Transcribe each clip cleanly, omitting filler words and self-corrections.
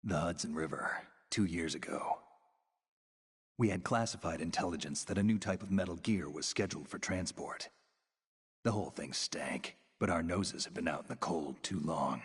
The Hudson River, 2 years ago. We had classified intelligence that a new type of metal gear was scheduled for transport. The whole thing stank, but our noses had been out in the cold too long.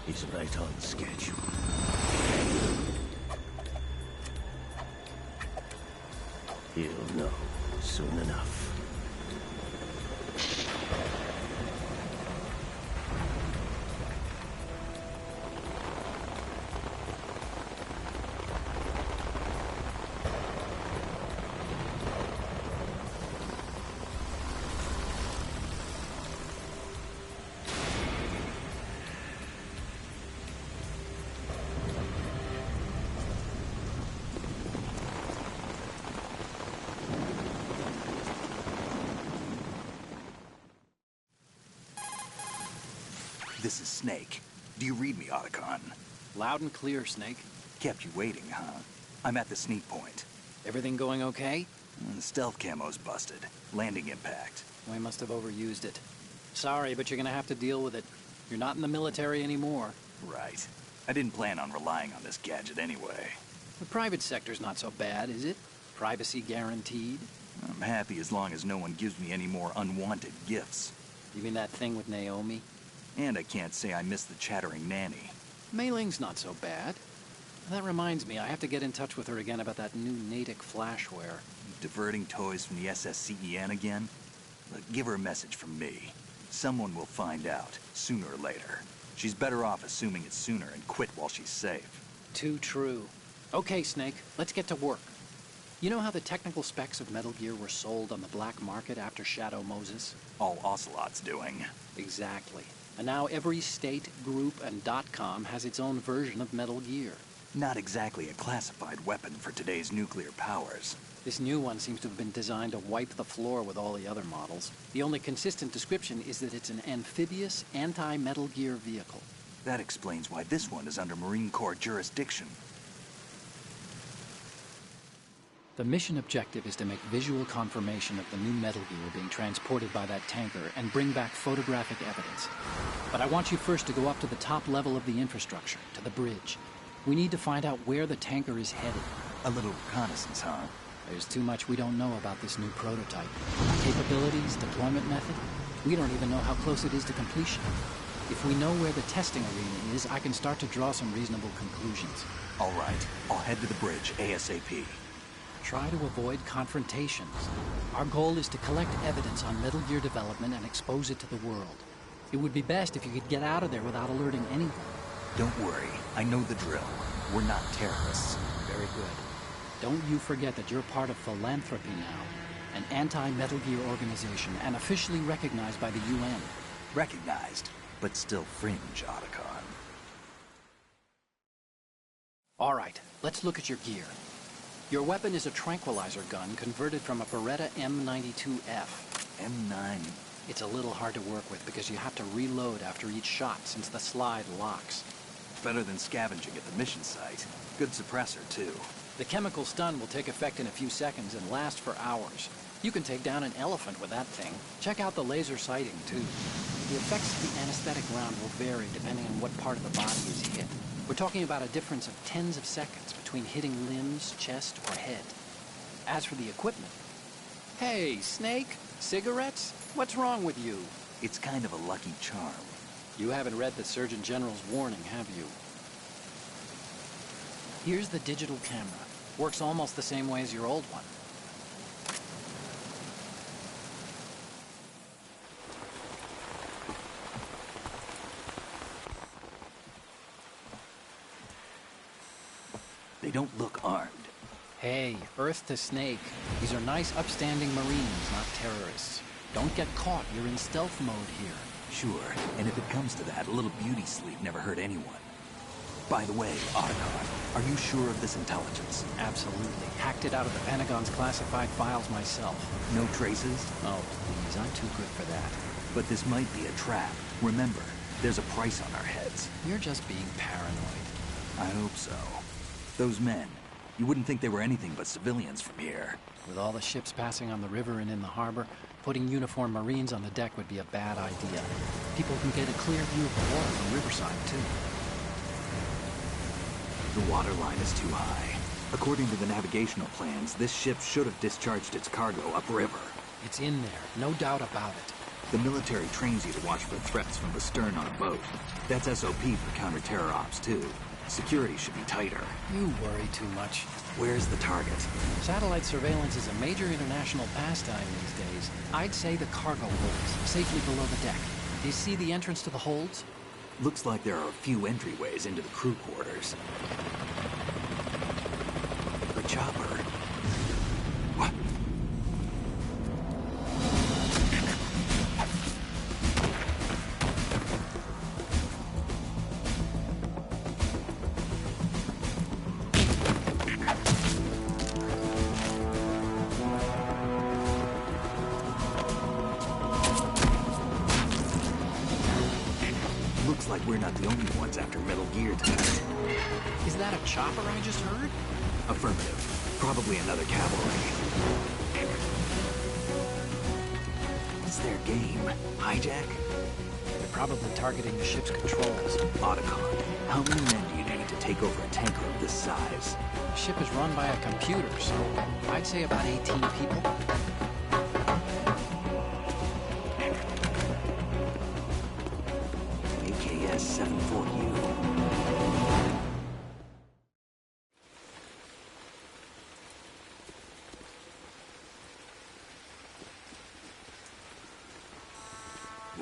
He's right on schedule. He'll know soon enough. This is Snake. Do you read me, Otacon? Loud and clear, Snake. Kept you waiting, huh? I'm at the sneak point. Everything going okay? The stealth camo's busted. Landing impact. We must have overused it. Sorry, but you're gonna have to deal with it. You're not in the military anymore. Right. I didn't plan on relying on this gadget anyway. The private sector's not so bad, is it? Privacy guaranteed? I'm happy as long as no one gives me any more unwanted gifts. You mean that thing with Naomi? And I can't say I miss the chattering nanny. Mei Ling's not so bad. That reminds me, I have to get in touch with her again about that new Natick flashware. Diverting toys from the SSCEN again? Look, give her a message from me. Someone will find out, sooner or later. She's better off assuming it's sooner and quit while she's safe. Too true. Okay, Snake, let's get to work. You know how the technical specs of Metal Gear were sold on the black market after Shadow Moses? All Ocelot's doing. Exactly. And now every state, group, and .com has its own version of Metal Gear. Not exactly a classified weapon for today's nuclear powers. This new one seems to have been designed to wipe the floor with all the other models. The only consistent description is that it's an amphibious, anti-Metal Gear vehicle. That explains why this one is under Marine Corps jurisdiction. The mission objective is to make visual confirmation of the new Metal Gear being transported by that tanker and bring back photographic evidence. But I want you first to go up to the top level of the infrastructure, to the bridge. We need to find out where the tanker is headed. A little reconnaissance, huh? There's too much we don't know about this new prototype. Capabilities, deployment method. We don't even know how close it is to completion. If we know where the testing arena is, I can start to draw some reasonable conclusions. All right, I'll head to the bridge ASAP. Try to avoid confrontations. Our goal is to collect evidence on Metal Gear development and expose it to the world. It would be best if you could get out of there without alerting anyone. Don't worry, I know the drill. We're not terrorists. Very good. Don't you forget that you're part of Philanthropy now, an anti-Metal Gear organization and officially recognized by the UN. Recognized, but still fringe, Otacon. All right, let's look at your gear. Your weapon is a tranquilizer gun converted from a Beretta M92F. M9. It's a little hard to work with because you have to reload after each shot since the slide locks. Better than scavenging at the mission site. Good suppressor, too. The chemical stun will take effect in a few seconds and last for hours. You can take down an elephant with that thing. Check out the laser sighting, too. The effects of the anesthetic round will vary depending on what part of the body is hit. We're talking about a difference of tens of seconds between hitting limbs, chest, or head. As for the equipment... Hey, Snake! Cigarettes? What's wrong with you? It's kind of a lucky charm. You haven't read the Surgeon General's warning, have you? Here's the digital camera. Works almost the same way as your old one. They don't look armed. Hey, Earth to Snake. These are nice, upstanding Marines, not terrorists. Don't get caught. You're in stealth mode here. Sure, and if it comes to that, a little beauty sleep never hurt anyone. By the way, Otacon, are you sure of this intelligence? Absolutely. Hacked it out of the Pentagon's classified files myself. No traces? Oh, please, I'm too good for that. But this might be a trap. Remember, there's a price on our heads. You're just being paranoid. I hope so. Those men, you wouldn't think they were anything but civilians from here. With all the ships passing on the river and in the harbor, putting uniformed Marines on the deck would be a bad idea. People can get a clear view of the water from Riverside, too. The water line is too high. According to the navigational plans, this ship should have discharged its cargo upriver. It's in there, no doubt about it. The military trains you to watch for threats from the stern on a boat. That's SOP for counter-terror ops, too. Security should be tighter. You worry too much. Where's the target? Satellite surveillance is a major international pastime these days. I'd say the cargo holds, safely below the deck. Do you see the entrance to the holds? Looks like there are a few entryways into the crew quarters. The chopper. What? Looks like we're not the only ones after Metal Gear tonight. Is that a chopper I just heard? Affirmative. Probably another cavalry. What's their game? Hijack? They're probably targeting the ship's controls. Otacon, how many men do you need to take take over a tanker of this size? The ship is run by a computer, so I'd say about 18 people. AKS 74U.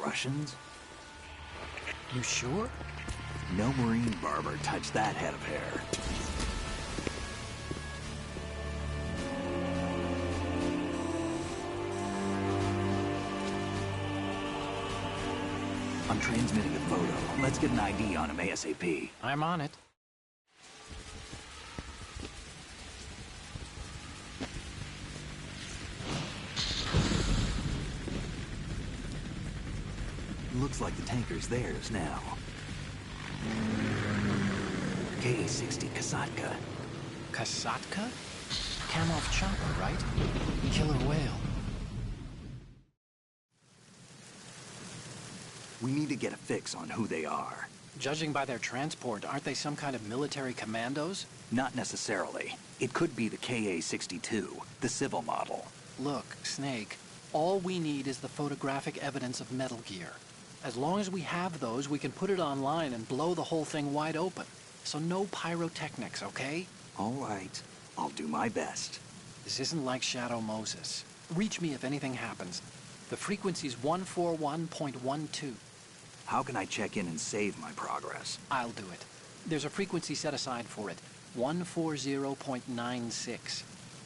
Russians? You sure? No Marine barber touched that head of hair. I'm transmitting a photo. Let's get an ID on him ASAP. I'm on it. Looks like the tanker's theirs now. K-60 Kasatka. Kasatka? Kamov chopper, right? Killer whale. We need to get a fix on who they are. Judging by their transport, aren't they some kind of military commandos? Not necessarily. It could be the KA-62, the civil model. Look, Snake, all we need is the photographic evidence of Metal Gear. As long as we have those, we can put it online and blow the whole thing wide open. So no pyrotechnics, okay? All right. I'll do my best. This isn't like Shadow Moses. Reach me if anything happens. The frequency's 141.12. How can I check in and save my progress? I'll do it. There's a frequency set aside for it. 140.96.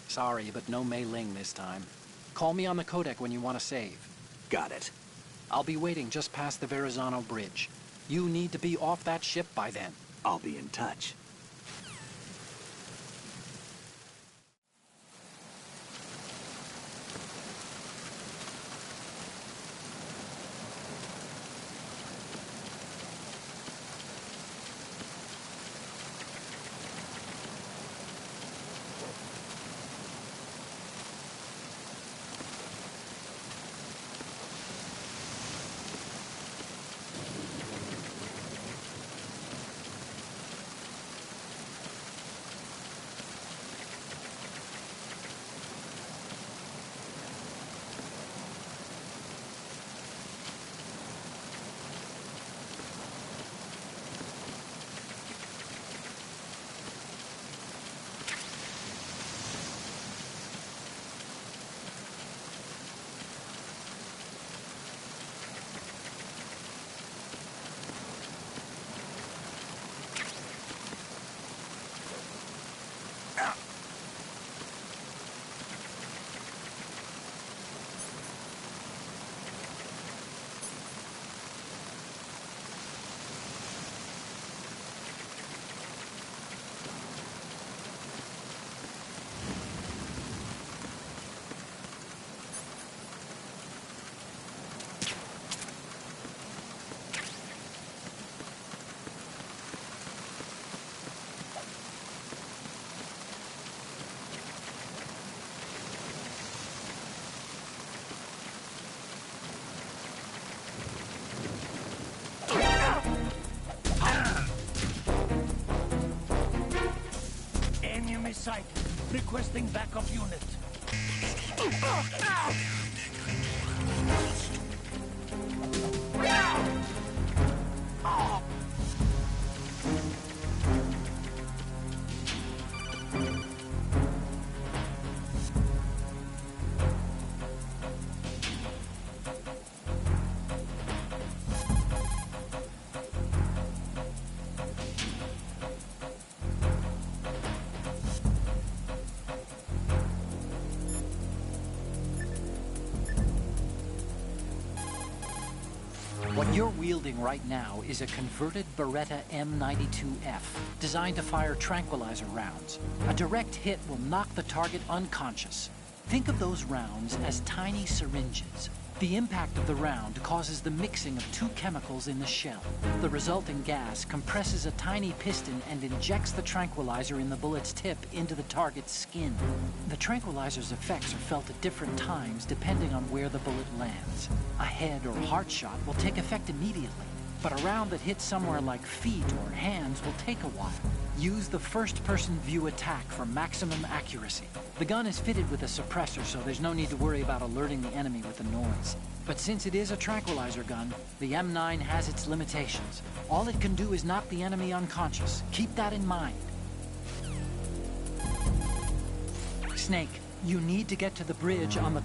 Sorry, but no Mei Ling this time. Call me on the codec when you want to save. Got it. I'll be waiting just past the Verrazano Bridge. You need to be off that ship by then. I'll be in touch. Sight. Requesting backup unit. What you're wielding right now is a converted Beretta M92F, designed to fire tranquilizer rounds. A direct hit will knock the target unconscious. Think of those rounds as tiny syringes. The impact of the round causes the mixing of two chemicals in the shell. The resulting gas compresses a tiny piston and injects the tranquilizer in the bullet's tip into the target's skin. The tranquilizer's effects are felt at different times depending on where the bullet lands. A head or heart shot will take effect immediately. but a round that hits somewhere like feet or hands will take a while. Use the first-person view attack for maximum accuracy. The gun is fitted with a suppressor, so there's no need to worry about alerting the enemy with the noise. But since it is a tranquilizer gun, the M9 has its limitations. All it can do is knock the enemy unconscious. Keep that in mind. Snake, you need to get to the bridge on the...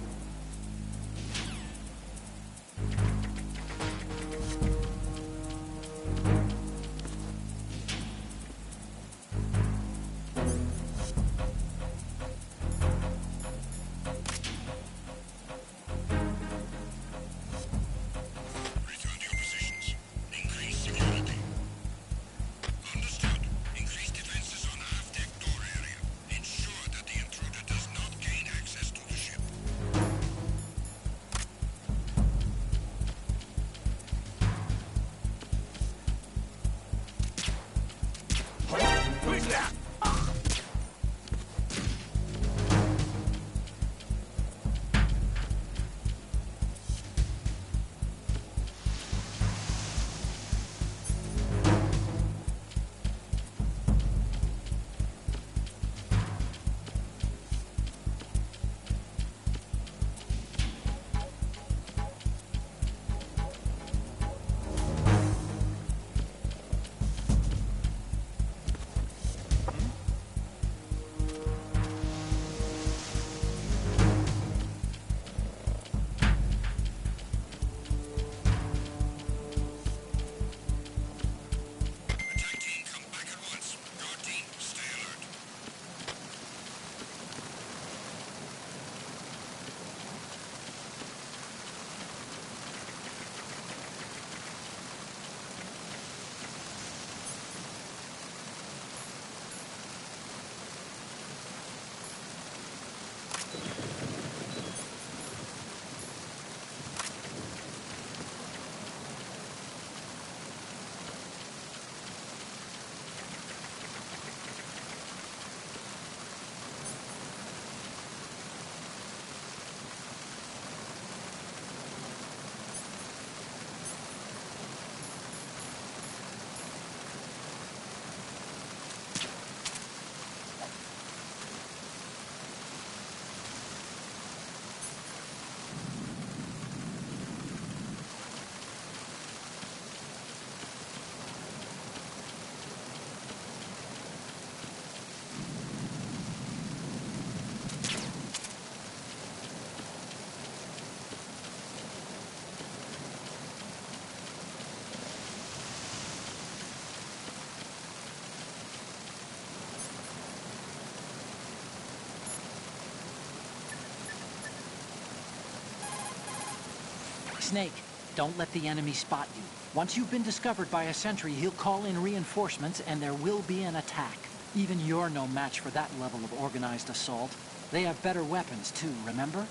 Snake, don't let the enemy spot you. Once you've been discovered by a sentry, he'll call in reinforcements and there will be an attack. Even you're no match for that level of organized assault. They have better weapons too, remember?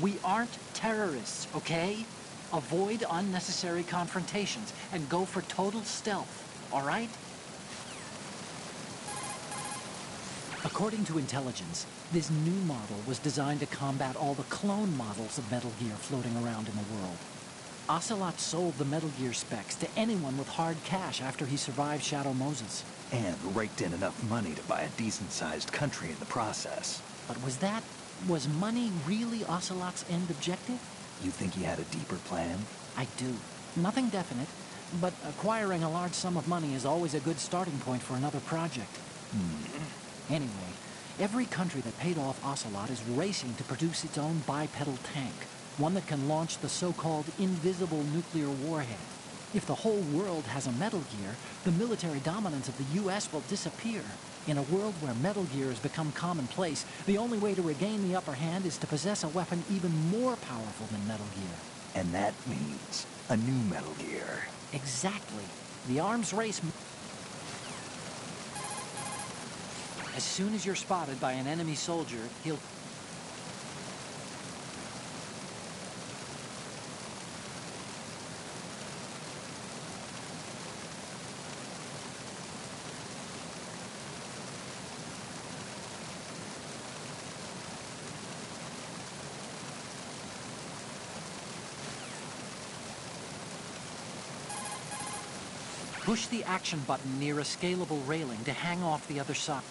We aren't terrorists, okay? Avoid unnecessary confrontations and go for total stealth, all right? According to intelligence, this new model was designed to combat all the clone models of Metal Gear floating around in the world. Ocelot sold the Metal Gear specs to anyone with hard cash after he survived Shadow Moses. And raked in enough money to buy a decent-sized country in the process. But was money really Ocelot's end objective? You think he had a deeper plan? I do. Nothing definite, but acquiring a large sum of money is always a good starting point for another project. Anyway, every country that paid off Ocelot is racing to produce its own bipedal tank, one that can launch the so-called invisible nuclear warhead. If the whole world has a Metal Gear, the military dominance of the U.S. will disappear. In a world where Metal Gear has become commonplace, the only way to regain the upper hand is to possess a weapon even more powerful than Metal Gear. And that means a new Metal Gear. Exactly. The arms race... As soon as you're spotted by an enemy soldier, he'll... Push the action button near a scalable railing to hang off the other side.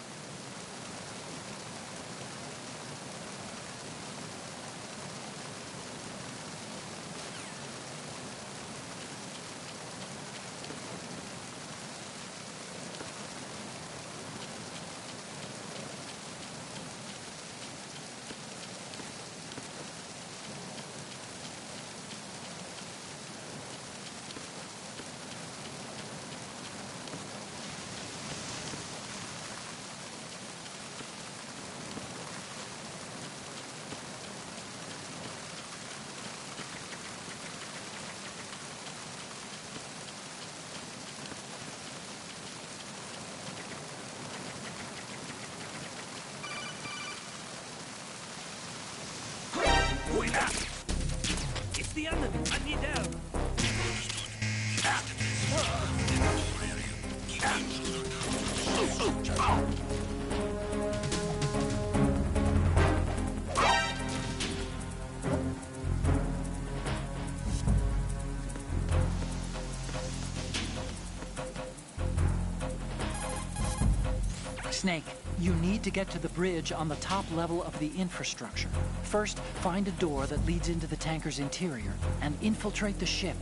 It's the enemy. I need help. Snake, you need to get to the bridge on the top level of the infrastructure. First, find a door that leads into the tanker's interior and infiltrate the ship.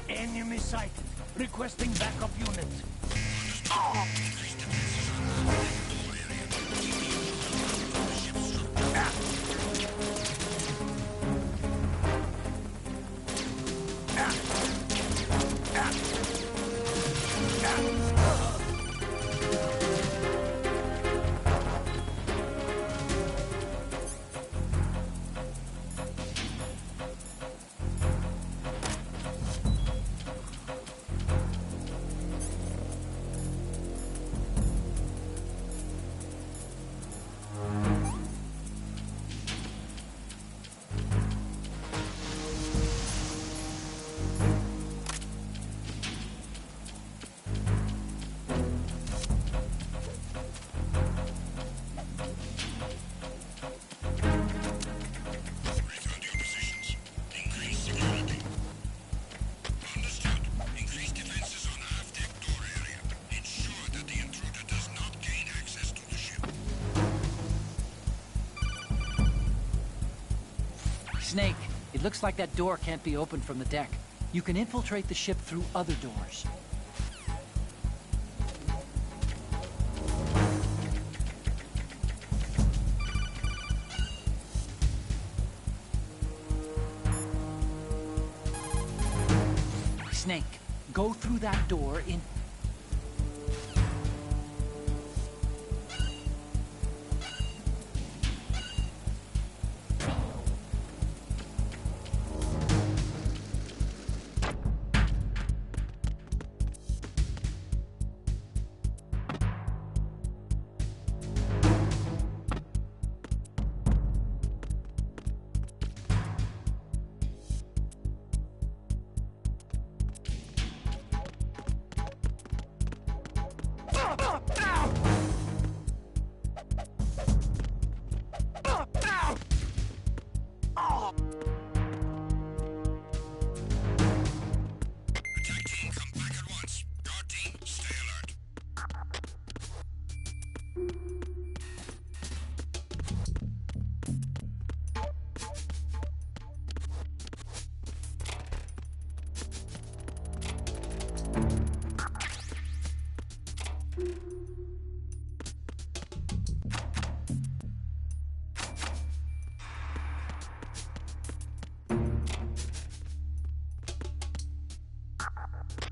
Enemy sighted. Requesting backup unit. Snake, it looks like that door can't be opened from the deck. You can infiltrate the ship through other doors. Snake, go through that door in...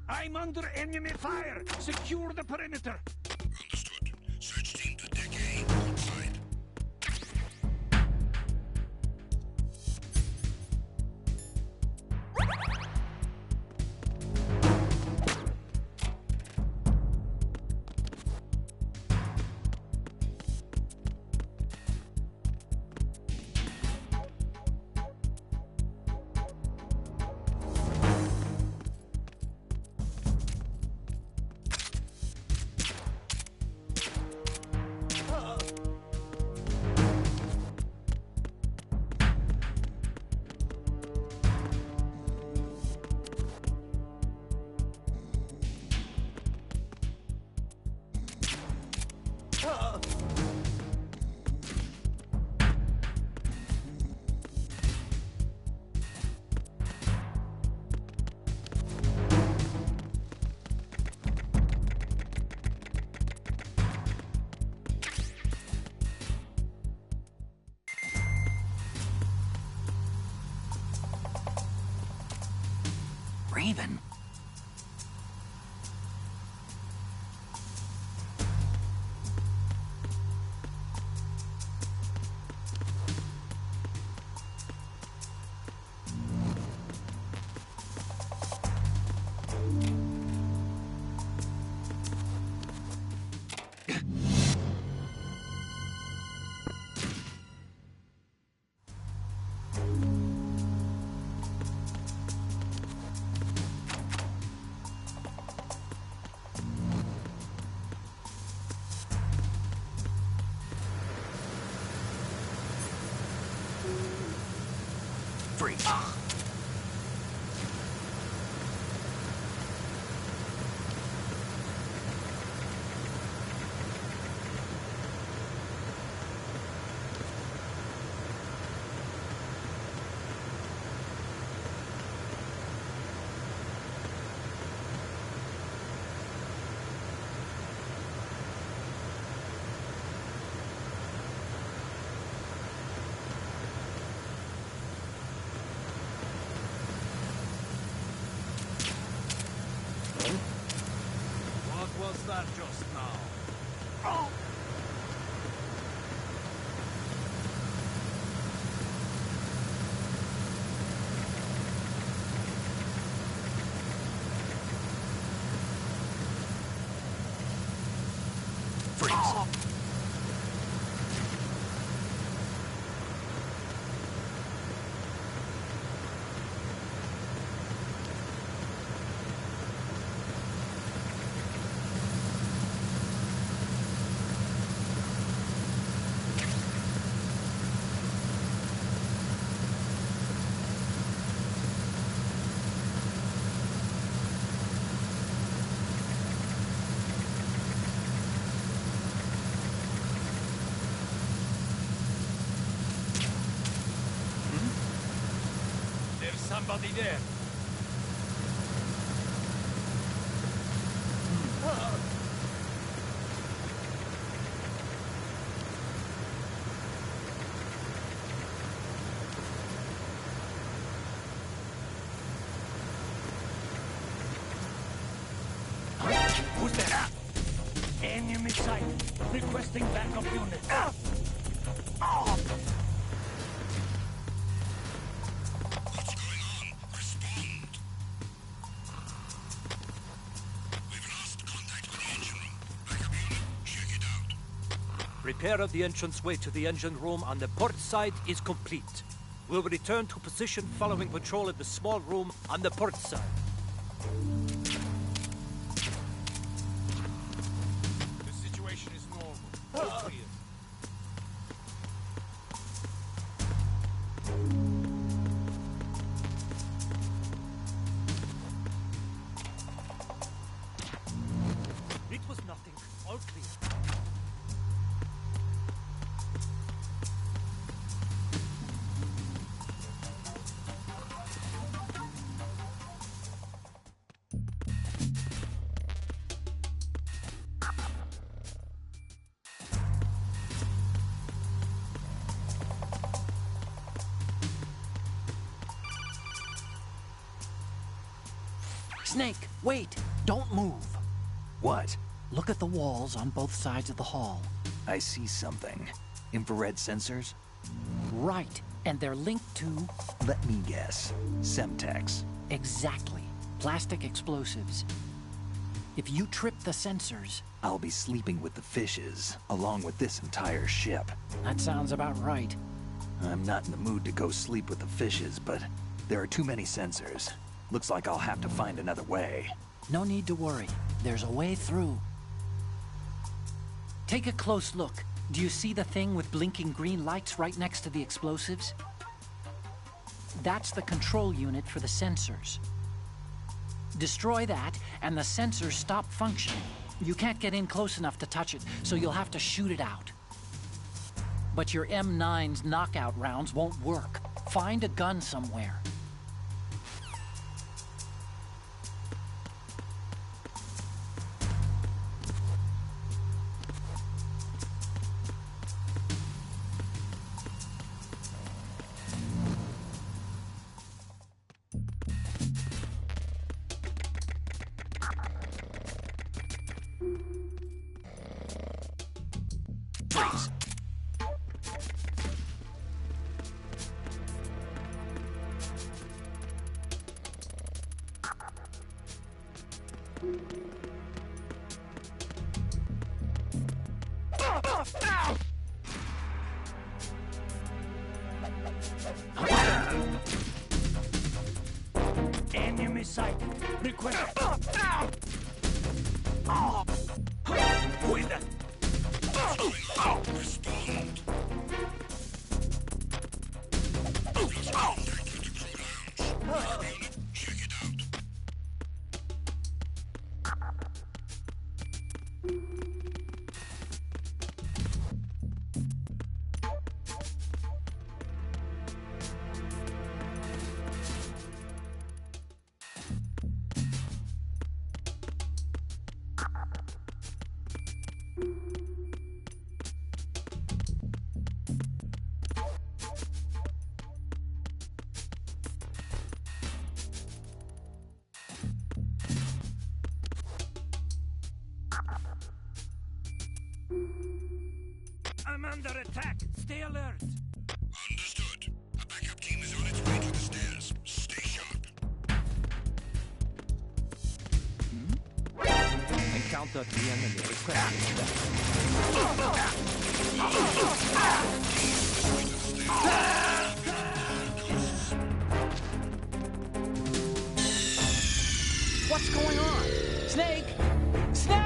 I'm under enemy fire. Secure the perimeter. Understood. Search team to deck A outside. Raven. Freeze. What was that just now? Freeze. There's somebody there. Who's there? Enemy sight. Requesting backup unit. What's going on? Respond. We've lost contact with the engine room. Backup unit, check it out. Repair of the entranceway to the engine room on the port side is complete. We'll return to position following patrol of the small room on the port side. The situation is normal. All clear. It was nothing. All clear. Snake, wait! Don't move! What? Look at the walls on both sides of the hall. I see something. Infrared sensors? Right, and they're linked to... Let me guess. Semtex. Exactly. Plastic explosives. If you trip the sensors... I'll be sleeping with the fishes, along with this entire ship. That sounds about right. I'm not in the mood to go sleep with the fishes, but there are too many sensors. Looks like I'll have to find another way. No need to worry. There's a way through. Take a close look. Do you see the thing with blinking green lights right next to the explosives? That's the control unit for the sensors. Destroy that, and the sensors stop functioning. You can't get in close enough to touch it, so you'll have to shoot it out. But your M9's knockout rounds won't work. Find a gun somewhere. Freeze! Enemy sight. Request. Who is that? Respond. Lost contact with the crew lounge. Backup unit, check it out. I'm under attack. Stay alert. Understood. A backup team is on its way to the stairs. Stay sharp. Encounter the enemy. Request. What's going on? Snake! Snake!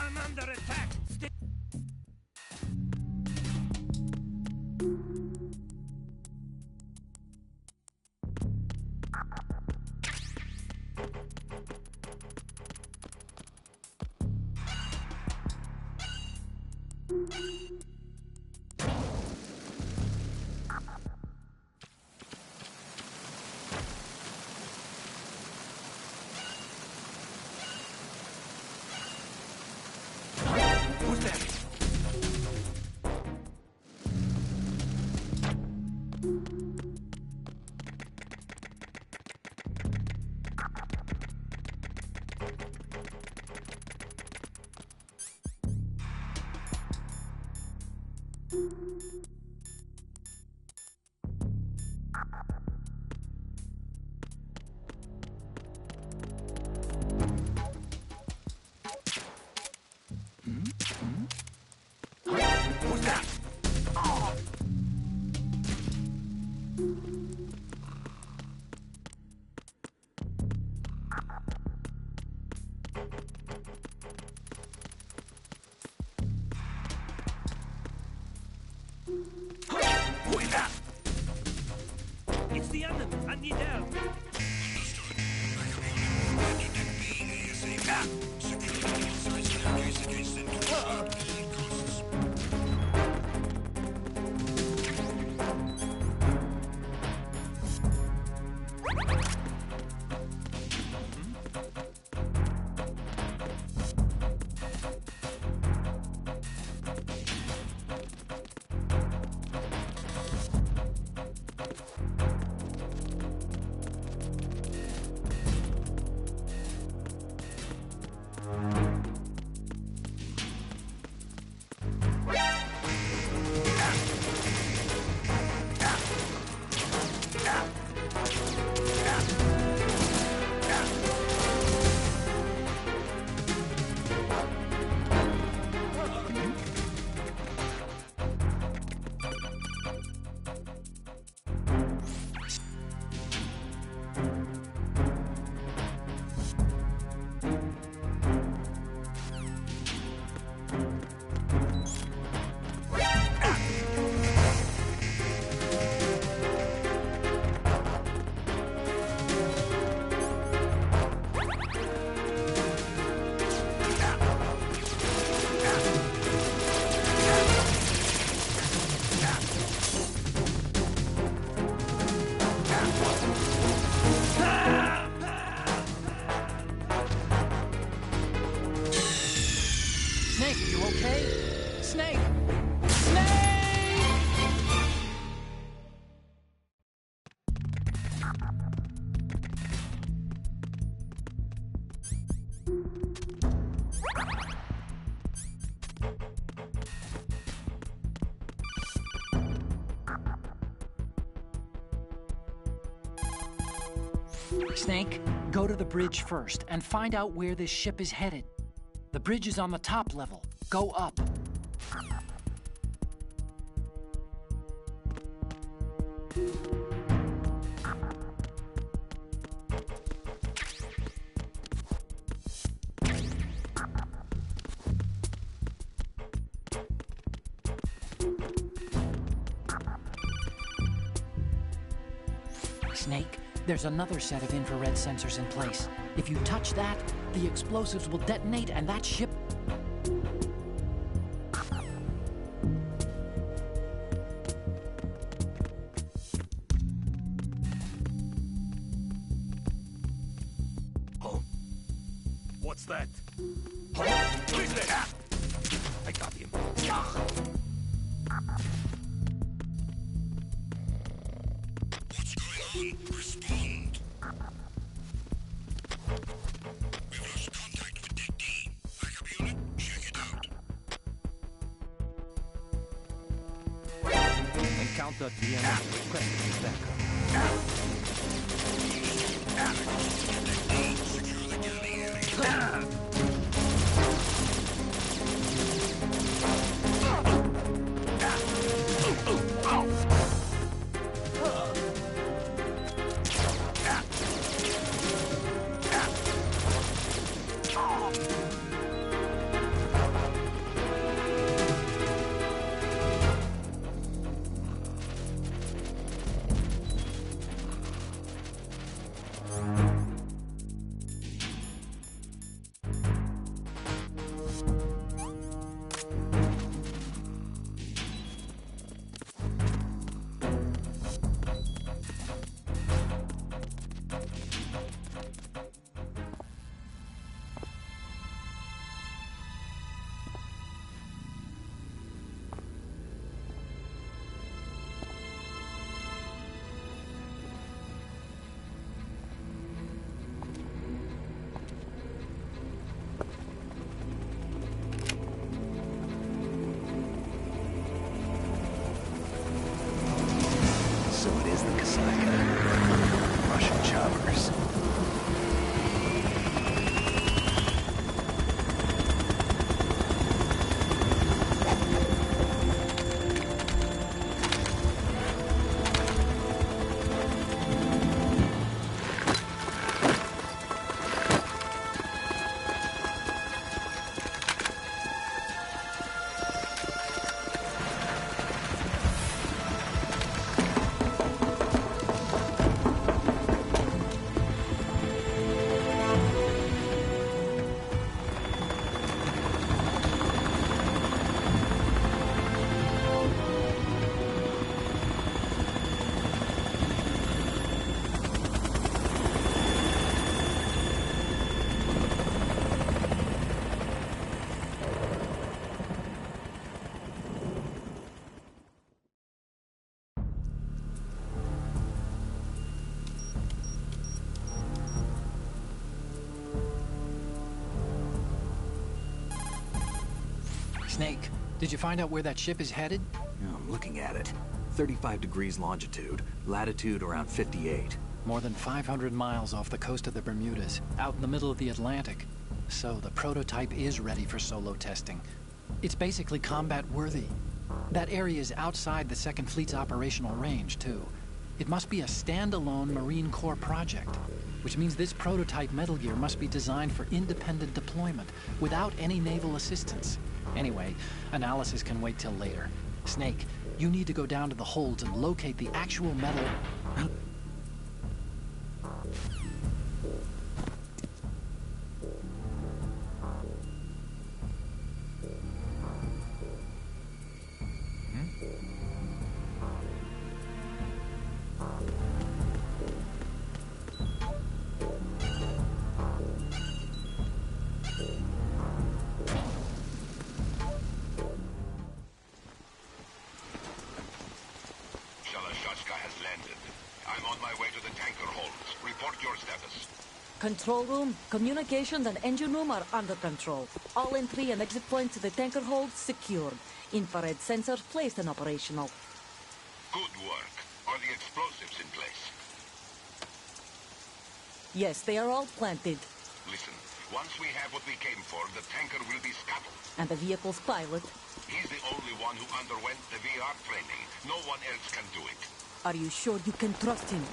I'm under attack. Stay. Who's there? Who's that? Who is that? It's the enemy. I need help. Understood. Backup unit, head to deck B ASAP. Secure the inside staircase against intrusion at all costs. Snake, go to the bridge first and find out where this ship is headed. The bridge is on the top level. Go up. Snake, there's another set of infrared sensors in place. If you touch that, the explosives will detonate and that ship... Huh? What's that? Huh? Who's there? I got him. What's going on? Respond. We've lost contact with Deck D. Backup unit, check it out. Encounter DNS requesting backup. Secure the galley area. So it is the Kasaka. Russian choppers. Snake, did you find out where that ship is headed? Yeah, I'm looking at it. 35 degrees longitude, latitude around 58. More than 500 miles off the coast of the Bermudas, out in the middle of the Atlantic. So the prototype is ready for solo testing. It's basically combat-worthy. That area is outside the Second Fleet's operational range, too. It must be a standalone Marine Corps project, which means this prototype Metal Gear must be designed for independent deployment, without any naval assistance. Anyway, analysis can wait till later. Snake, you need to go down to the holds and locate the actual metal... Control room, communications, and engine room are under control. All entry and exit points to the tanker hold secured. Infrared sensors placed and operational. Good work. Are the explosives in place? Yes, they are all planted. Listen, once we have what we came for, the tanker will be scuttled. And the vehicle's pilot? He's the only one who underwent the VR training. No one else can do it. Are you sure you can trust him?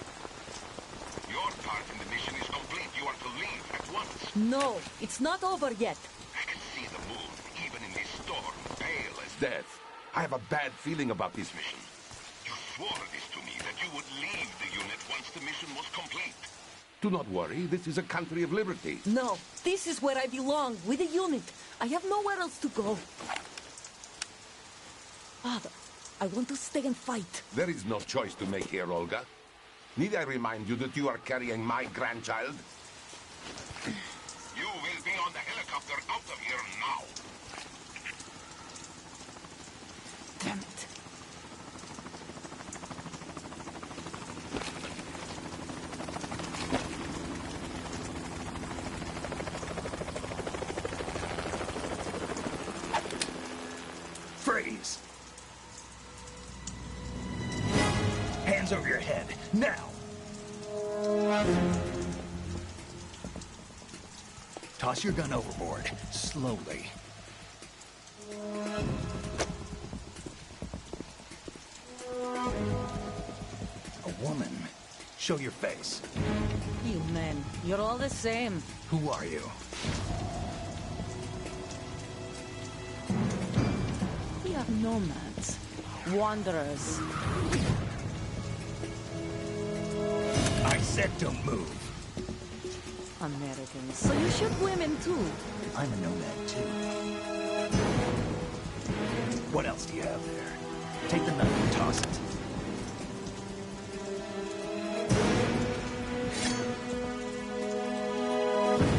Your part in the mission is complete. You are to leave at once. No, it's not over yet. I can see the moon, even in this storm, pale as Death. I have a bad feeling about this mission. You swore this to me, that you would leave the unit once the mission was complete. Do not worry, this is a country of liberty. No, this is where I belong, with the unit. I have nowhere else to go. Father, I want to stay and fight. There is no choice to make here, Olga. Need I remind you that you are carrying my grandchild? You will be on the helicopter out of here now. Damn it. Freeze! Hands over your head, now! Toss your gun overboard, slowly. A woman. Show your face. You men, you're all the same. Who are you? We are nomads. Wanderers. I said don't move. Americans. So you shoot women too. I'm a nomad too. What else do you have there? Take the knife and toss it.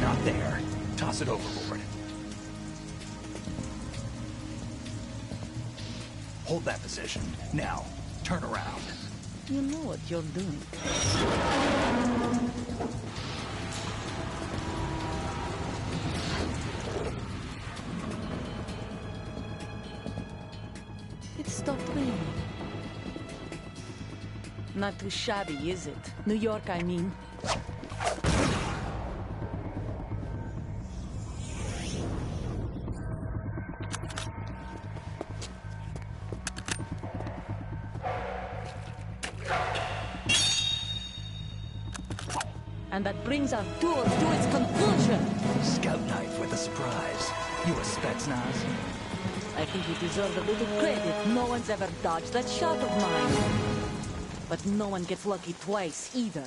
Not there. Toss it overboard. Hold that position. Now, turn around. You know what you're doing. It stopped raining. Not too shabby, is it? New York, I mean. And that brings our tour to its conclusion. Scout knife with a surprise. You a Spetsnaz? I think you deserve a little credit. No one's ever dodged that shot of mine. But no one gets lucky twice, either.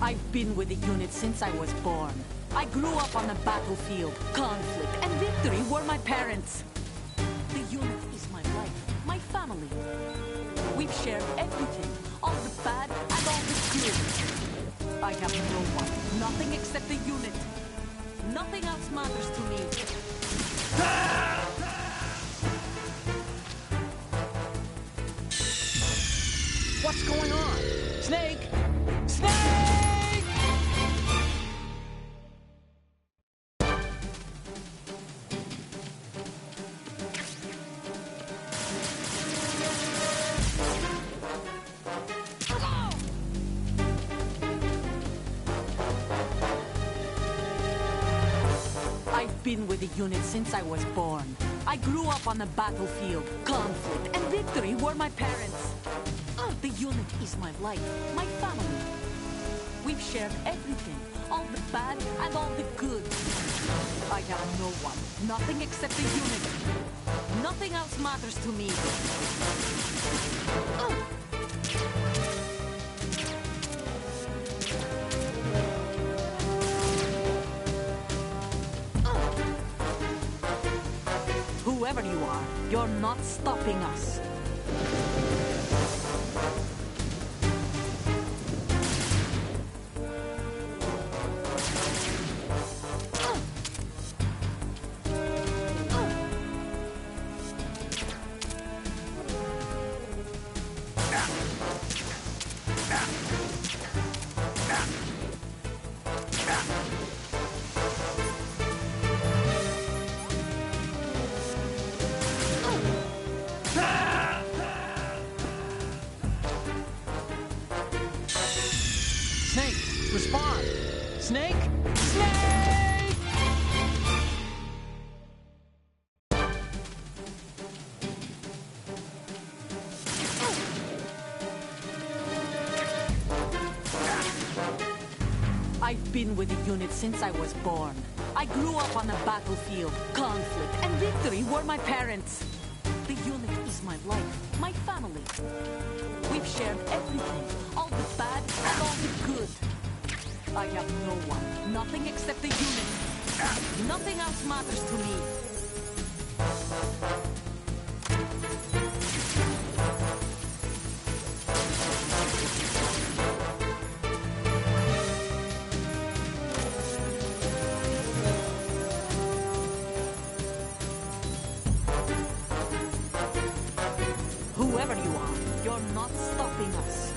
I've been with the unit since I was born. I grew up on the battlefield. Conflict and victory were my parents. The unit is my life, my family. We've shared everything, all the bad and all the good. I have no one, nothing except the unit. Nothing else matters to me. What's going on? Snake! Snake! I've been with the unit since I was born. I grew up on the battlefield. Conflict and victory were my parents. The unit is my life, my family. We've shared everything, all the bad and all the good. I have no one, nothing except the unit. Nothing else matters to me. Whoever you are, you're not stopping us. Snake! Snake! I've been with the unit since I was born. I grew up on the battlefield. Conflict and victory were my parents. The unit is my life, my family. We've shared everything, all the bad and all the good. I have no one, nothing except the unit. Nothing else matters to me. Whoever you are, you're not stopping us.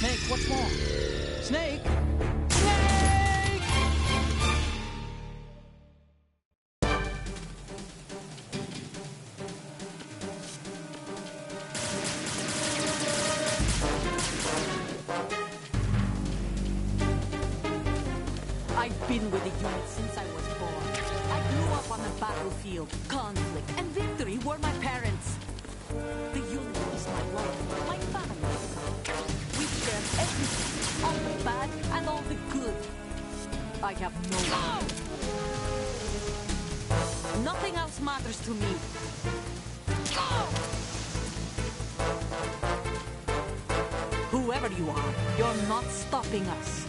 Snake, what's more? Snake! Snake! I've been with the unit since I was born. I grew up on the battlefield. Conflict and victory were my parents. The unit is my life, my family. We've shared everything, all the bad and all the good. I have no one. Nothing else matters to me. Whoever you are, you're not stopping us.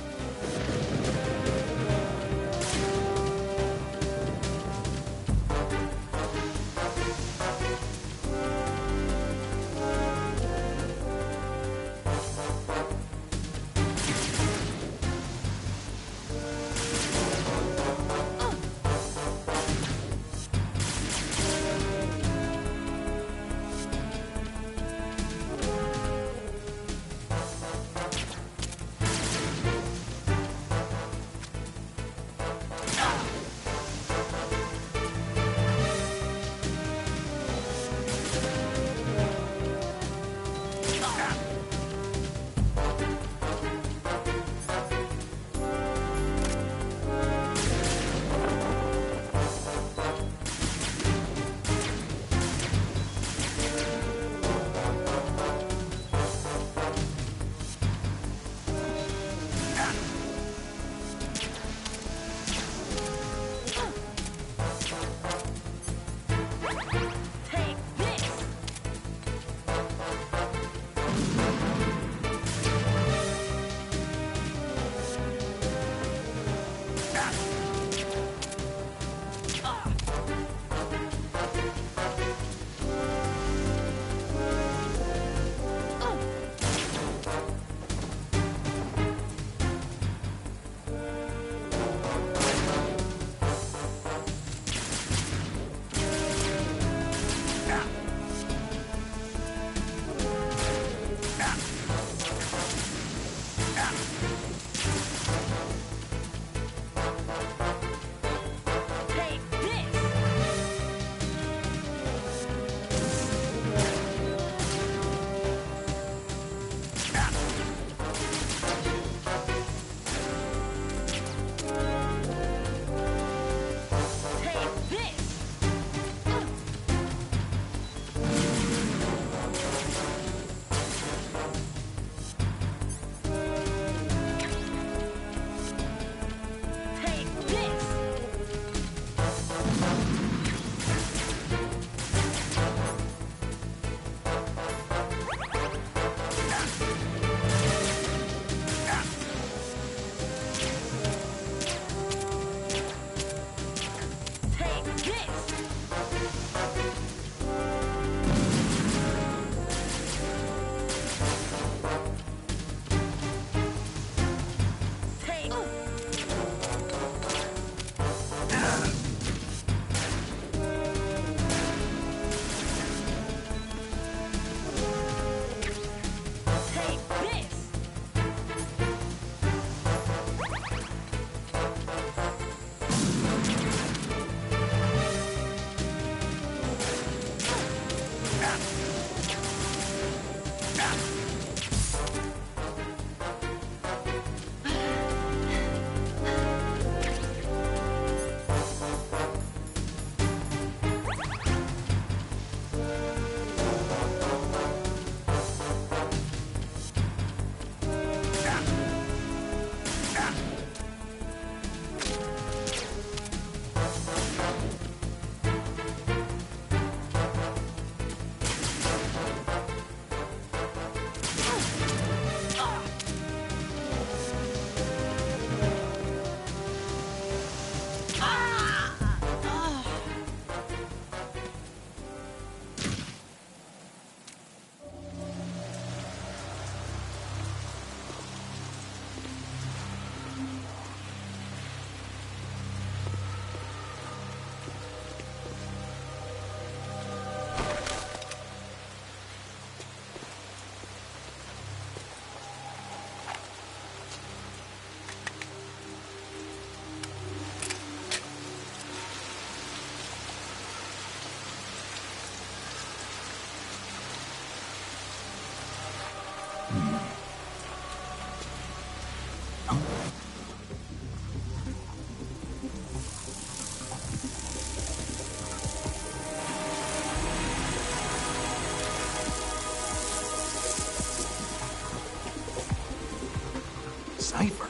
cipher.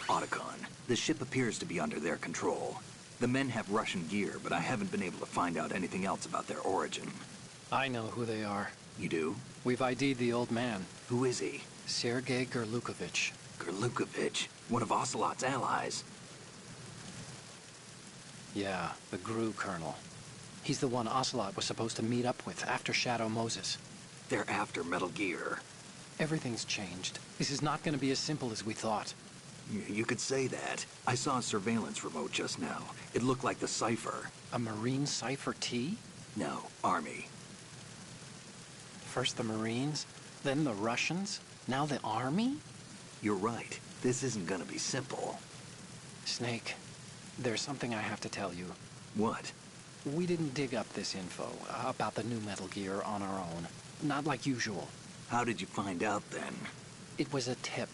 Otacon, the ship appears to be under their control. The men have Russian gear, but I haven't been able to find out anything else about their origin. I know who they are. You do? We've ID'd the old man, Who is he? Sergei Gerlukovich. Gerlukovich, one of Ocelot's allies. Yeah, the GRU colonel. He's the one Ocelot was supposed to meet up with after Shadow Moses. They're after Metal Gear. Everything's changed. This is not going to be as simple as we thought. You could say that. I saw a surveillance remote just now. It looked like the cipher. A Marine Cipher T? No, Army. First the Marines, then the Russians, now the Army? You're right. This isn't gonna be simple. Snake, there's something I have to tell you. What? We didn't dig up this info about the new Metal Gear on our own. Not like usual. How did you find out then? It was a tip.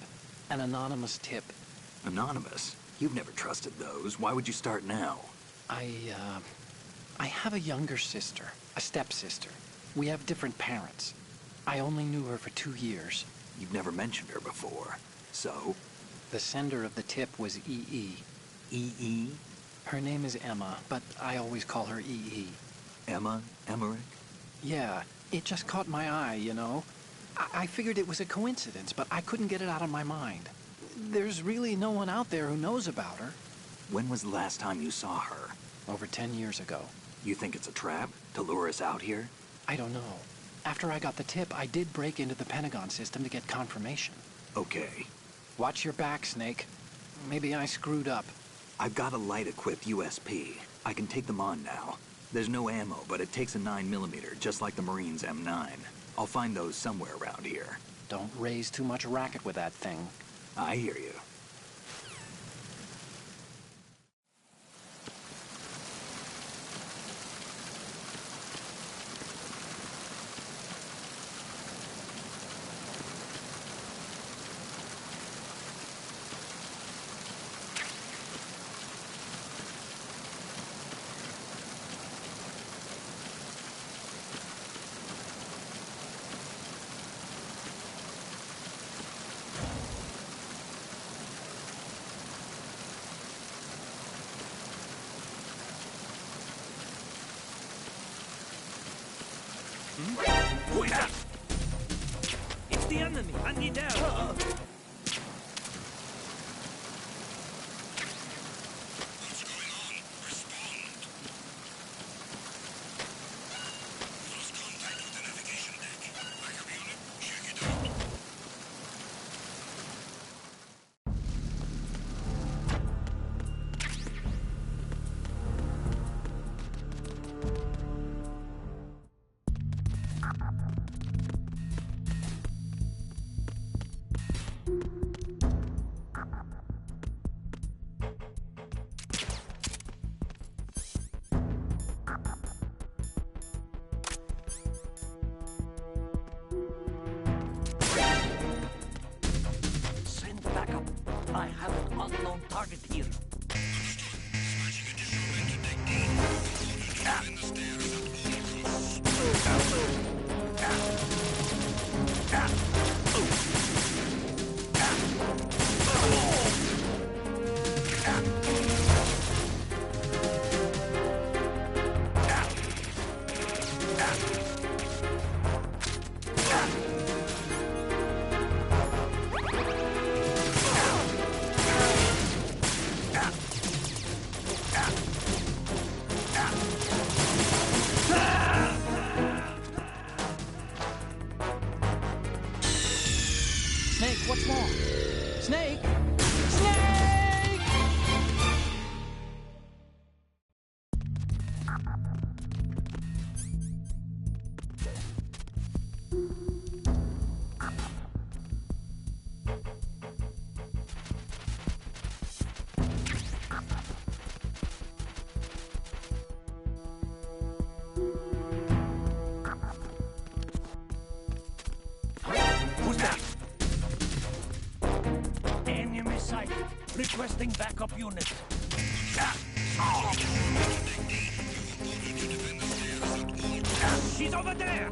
An anonymous tip. Anonymous? You've never trusted those. Why would you start now? I have a younger sister, a stepsister. We have different parents. I only knew her for 2 years. You've never mentioned her before. So? The sender of the tip was EE. EE? Her name is Emma, but I always call her EE. Emma? Emmerich? Yeah, it just caught my eye, you know? I figured it was a coincidence, but I couldn't get it out of my mind. There's really no one out there who knows about her. When was the last time you saw her? Over 10 years ago. You think it's a trap? To lure us out here? I don't know. After I got the tip, I did break into the Pentagon system to get confirmation. Okay. Watch your back, Snake. Maybe I screwed up. I've got a light-equipped USP. I can take them on now. There's no ammo, but it takes a 9mm, just like the Marines' M9. I'll find those somewhere around here. Don't raise too much racket with that thing. I hear you. Who is that? It's the enemy. I need help. What's going on? Respond. Lost contact with the navigation deck. Backup unit, check it out. Send backup. I have an unknown target here. Switching additional men to deck D. All units within the stairs Snake, what's wrong? Snake! Snake! Who's that? Enemy sighted. Requesting backup unit. She's over there!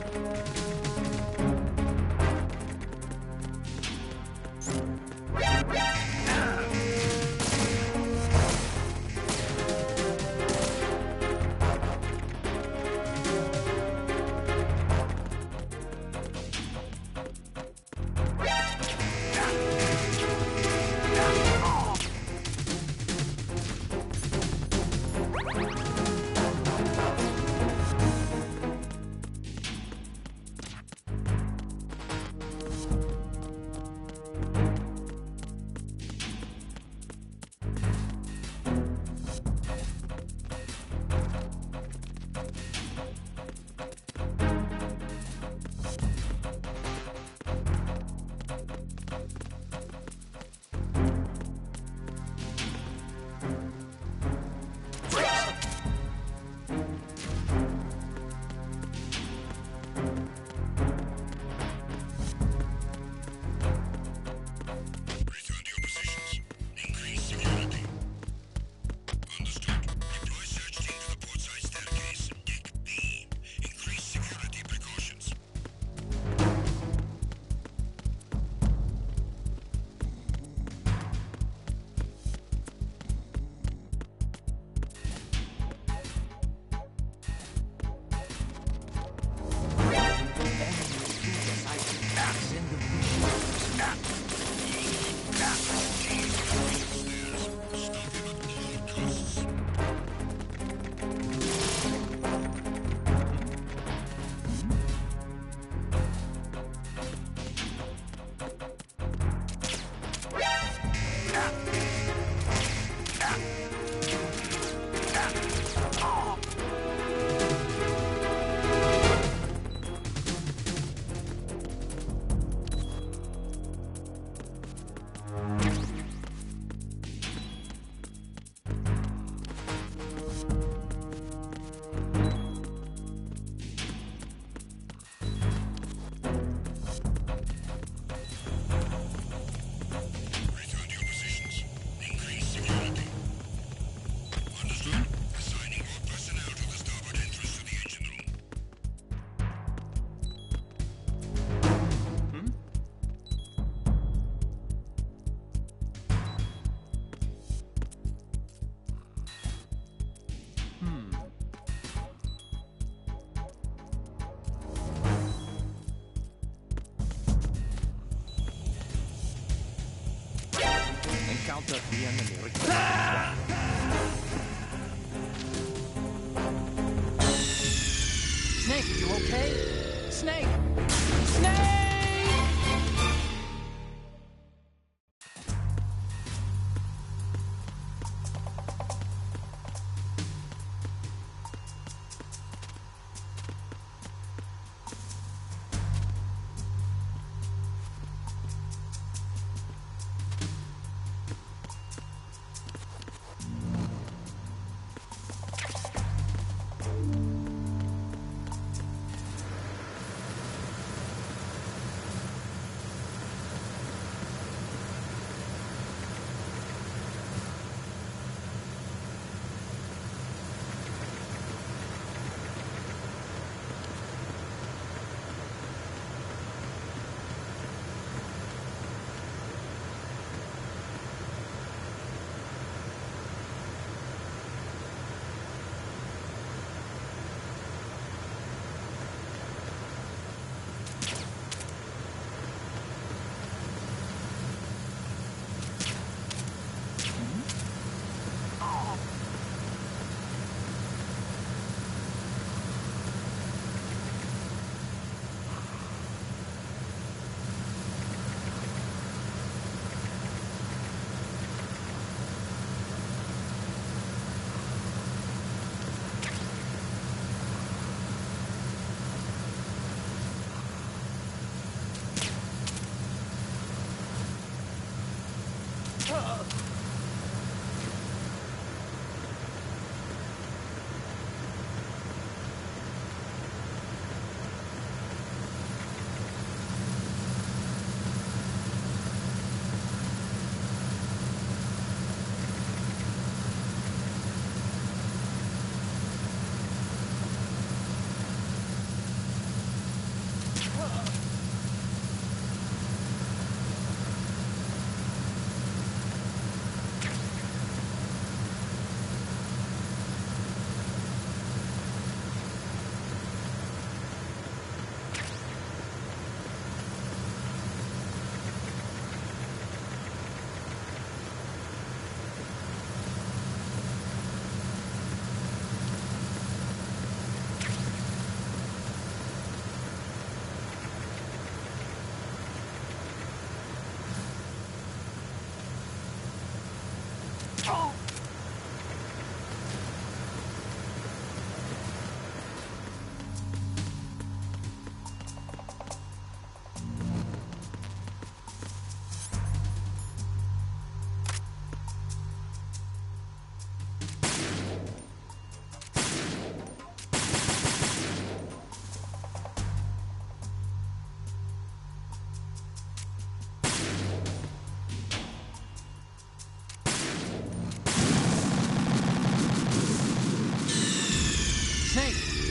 encounter the enemy requires Snake, you okay? Snake! Snake!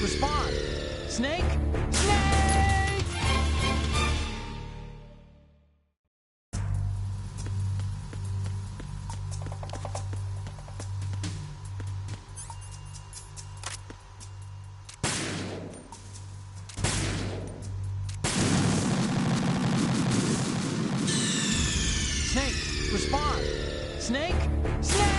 Respond! Snake! Snake! Snake! Respond! Snake! Snake!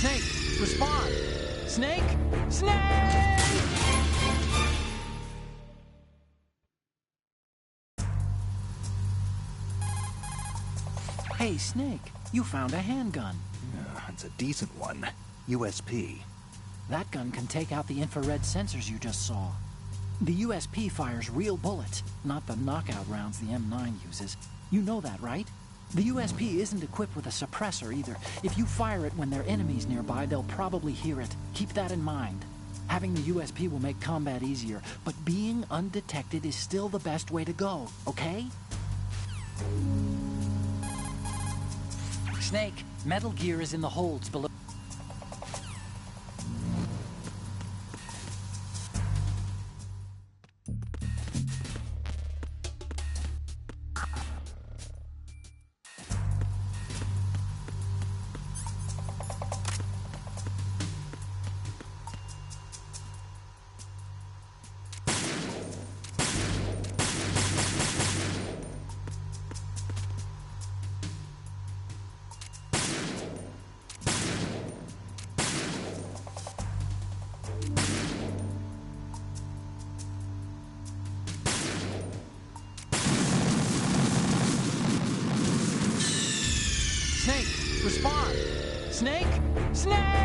Snake, respond! Snake! Snake! Hey, Snake, you found a handgun. It's a decent one. USP. That gun can take out the infrared sensors you just saw. The USP fires real bullets, not the knockout rounds the M9 uses. You know that, right? The USP isn't equipped with a suppressor either. If you fire it when there are enemies nearby, they'll probably hear it. Keep that in mind. Having the USP will make combat easier, but being undetected is still the best way to go, okay? Snake, Metal Gear is in the holds below. Snake, respond! Snake? Snake!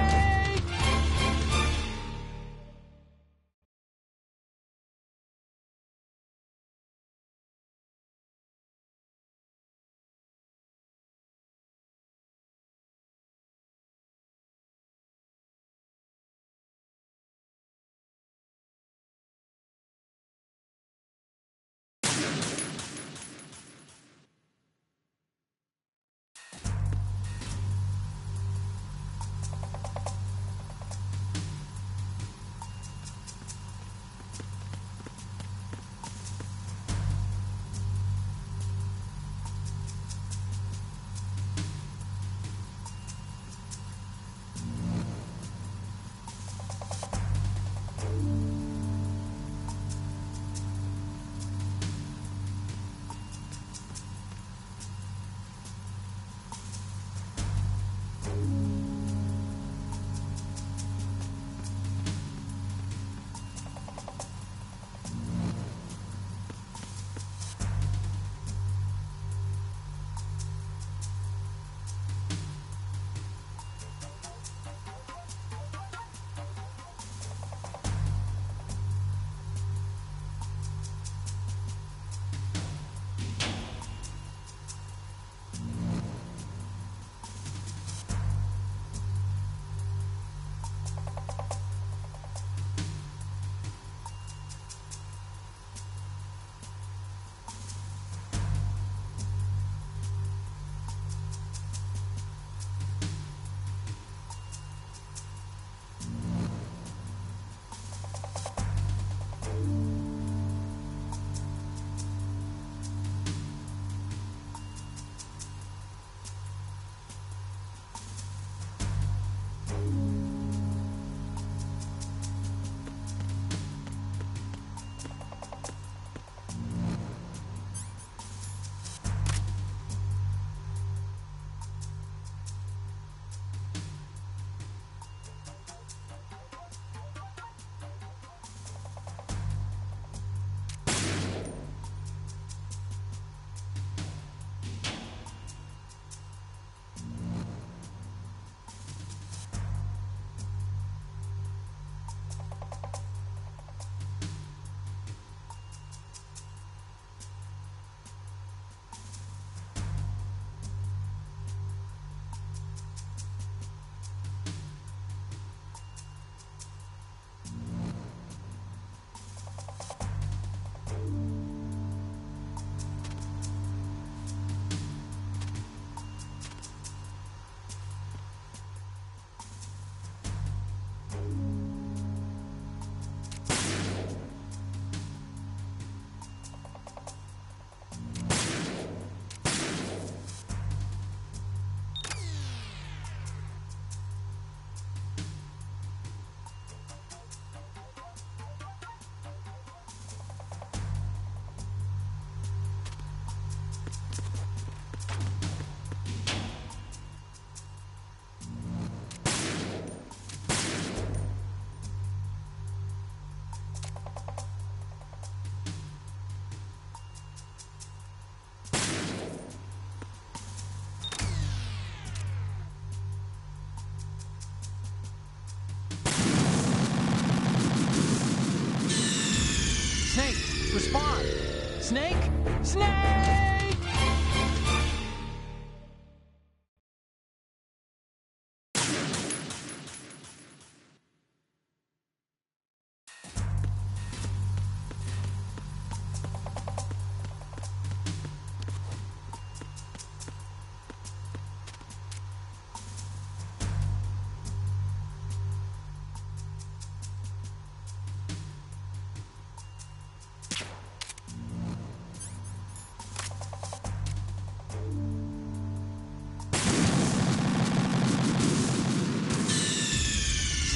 Snake! Snake!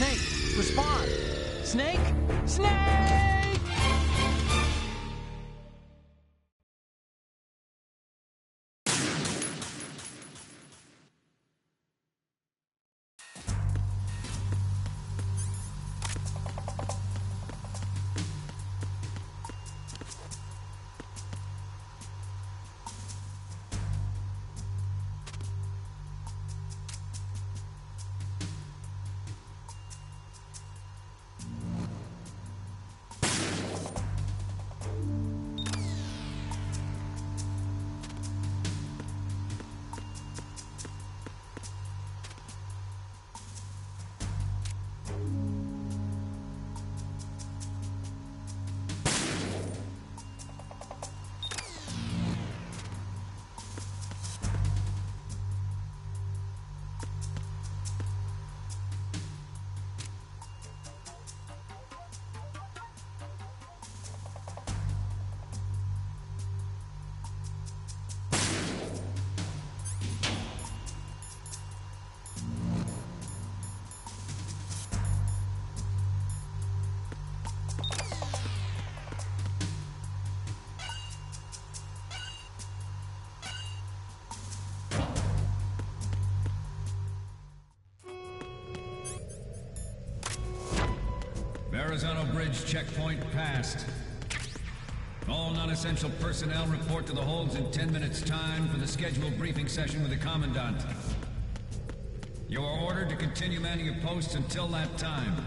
Snake, respond! Snake! Snake! Verrazano Bridge checkpoint passed. All non-essential personnel report to the holds in 10 minutes' time for the scheduled briefing session with the Commandant. You are ordered to continue manning your posts until that time.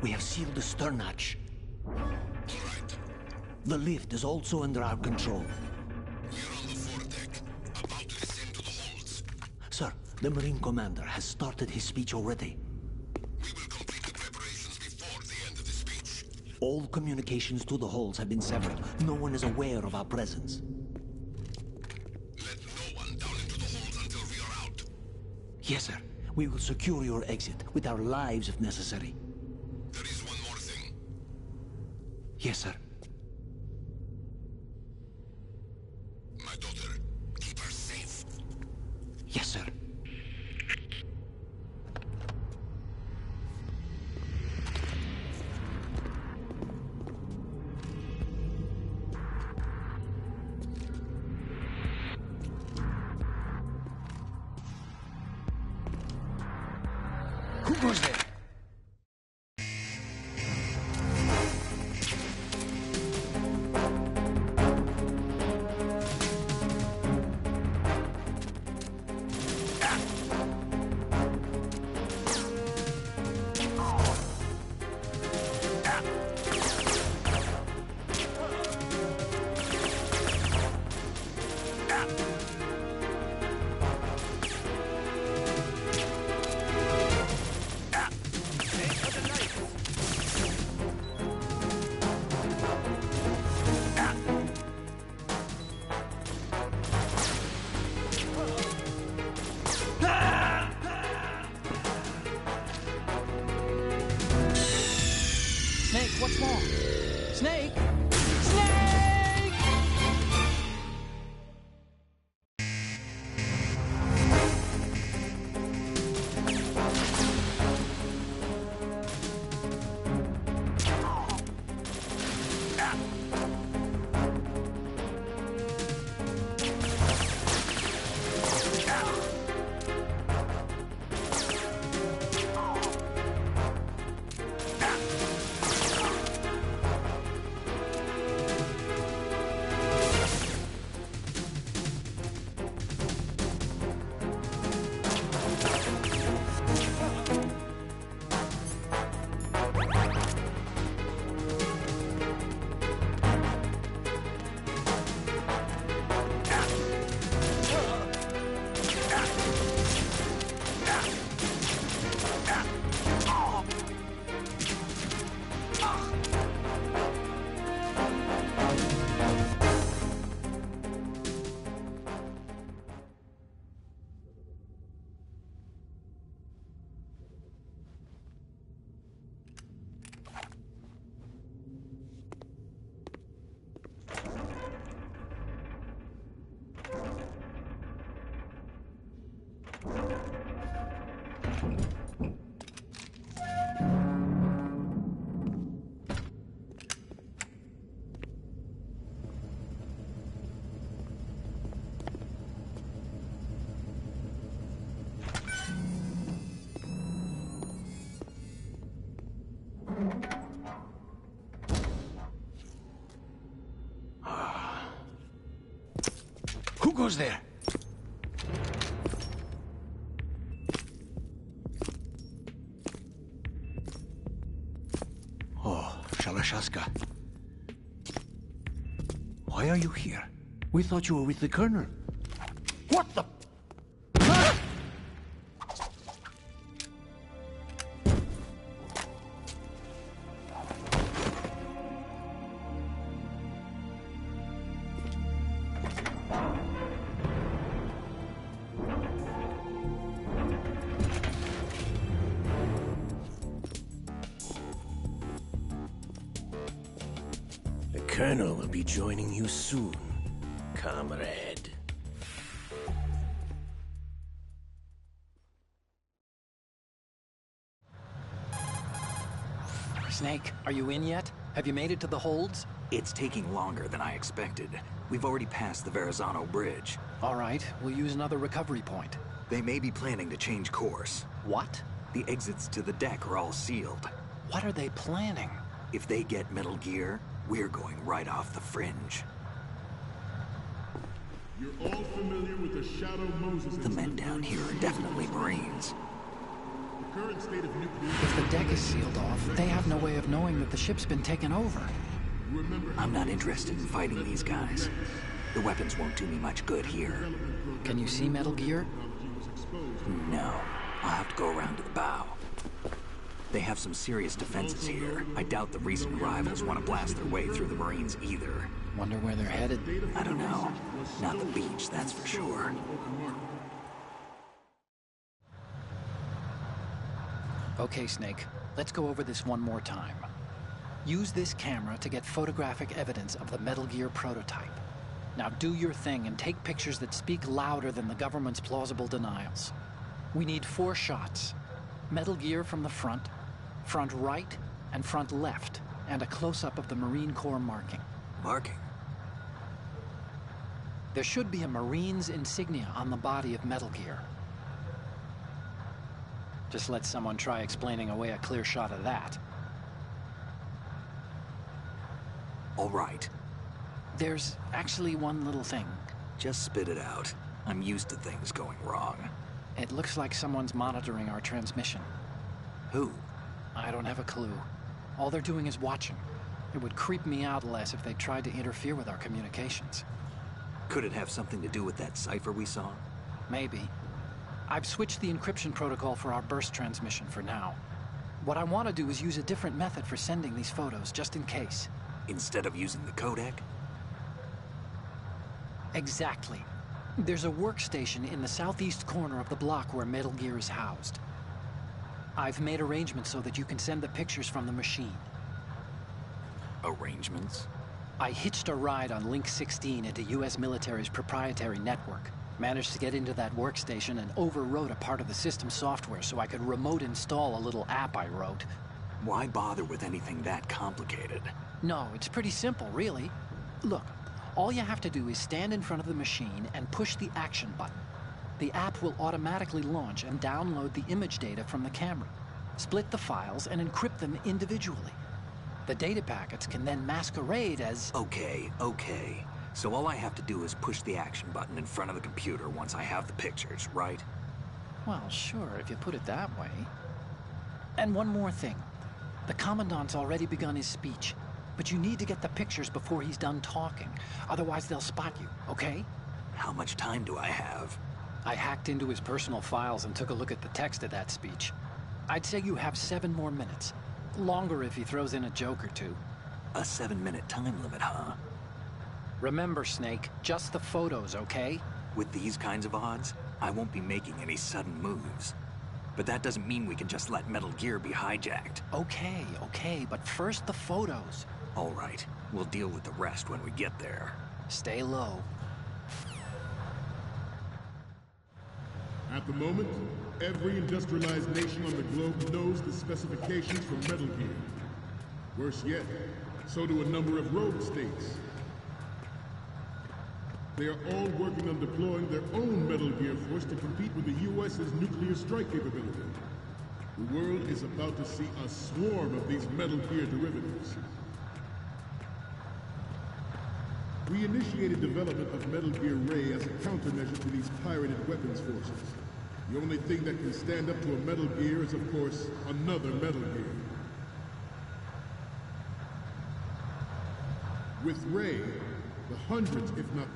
We have sealed the stern hatch. All right. The lift is also under our control. We're on the foredeck, about to descend to the holds. Sir, the Marine Commander has started his speech already. We will complete the preparations before the end of the speech. All communications to the holds have been severed. No one is aware of our presence. Let no one down into the Yes, sir. We will secure your exit, with our lives if necessary. There is one more thing. Yes, sir. My daughter. Keep her safe. Yes, sir. Who goes there? Snake, what's wrong? Snake? Snake! Who goes there? Oh, Shalashaska. Why are you here? We thought you were with the Colonel. What the... The Colonel will be joining you soon, comrade. Snake, are you in yet? Have you made it to the holds? It's taking longer than I expected. We've already passed the Verrazano Bridge. All right, we'll use another recovery point. They may be planning to change course. What? The exits to the deck are all sealed. What are they planning? If they get Metal Gear, we're going right off the fringe. You're all familiar with the Shadow Moses The men down here are definitely Marines. The current state of nuclear... If the deck is sealed off, they have no way of knowing that the ship's been taken over. I'm not interested in fighting these guys. The weapons won't do me much good here. Can you see Metal Gear? No. I'll have to go around to the bow. They have some serious defenses here. I doubt the recent arrivals want to blast their way through the Marines either. Wonder where they're headed. I don't know. Not the beach, that's for sure. Okay, Snake. Let's go over this one more time. Use this camera to get photographic evidence of the Metal Gear prototype. Now do your thing and take pictures that speak louder than the government's plausible denials. We need 4 shots. Metal Gear from the front right, and front left, and a close-up of the Marine Corps marking. Marking? There should be a Marine's insignia on the body of Metal Gear. Just let someone try explaining away a clear shot of that. All right. There's actually one little thing. Just spit it out. I'm used to things going wrong. It looks like someone's monitoring our transmission. Who? I don't have a clue. All they're doing is watching. It would creep me out less if they tried to interfere with our communications. Could it have something to do with that cipher we saw? Maybe. I've switched the encryption protocol for our burst transmission for now. What I want to do is use a different method for sending these photos, just in case. Instead of using the codec? Exactly. There's a workstation in the southeast corner of the block where Metal Gear is housed. I've made arrangements so that you can send the pictures from the machine. Arrangements? I hitched a ride on Link 16 into U.S. military's proprietary network. Managed to get into that workstation and overwrote a part of the system software so I could remote install a little app I wrote. Why bother with anything that complicated? No, it's pretty simple, really. Look, all you have to do is stand in front of the machine and push the action button. The app will automatically launch and download the image data from the camera, split the files, and encrypt them individually. The data packets can then masquerade as... Okay. So all I have to do is push the action button in front of the computer once I have the pictures, right? Well, sure, if you put it that way. And one more thing. The Commandant's already begun his speech, but you need to get the pictures before he's done talking. Otherwise, they'll spot you, okay? How much time do I have? I hacked into his personal files and took a look at the text of that speech. I'd say you have 7 more minutes. Longer if he throws in a joke or two. A 7-minute time limit, huh? Remember, Snake, just the photos, okay? With these kinds of odds, I won't be making any sudden moves. But that doesn't mean we can just let Metal Gear be hijacked. Okay, but first the photos. All right, we'll deal with the rest when we get there. Stay low. At the moment, every industrialized nation on the globe knows the specifications for Metal Gear. Worse yet, so do a number of rogue states. They are all working on deploying their own Metal Gear force to compete with the U.S.'s nuclear strike capability. The world is about to see a swarm of these Metal Gear derivatives. We initiated development of Metal Gear Ray as a countermeasure to these pirated weapons forces. The only thing that can stand up to a Metal Gear is, of course, another Metal Gear. With Ray, the hundreds, if not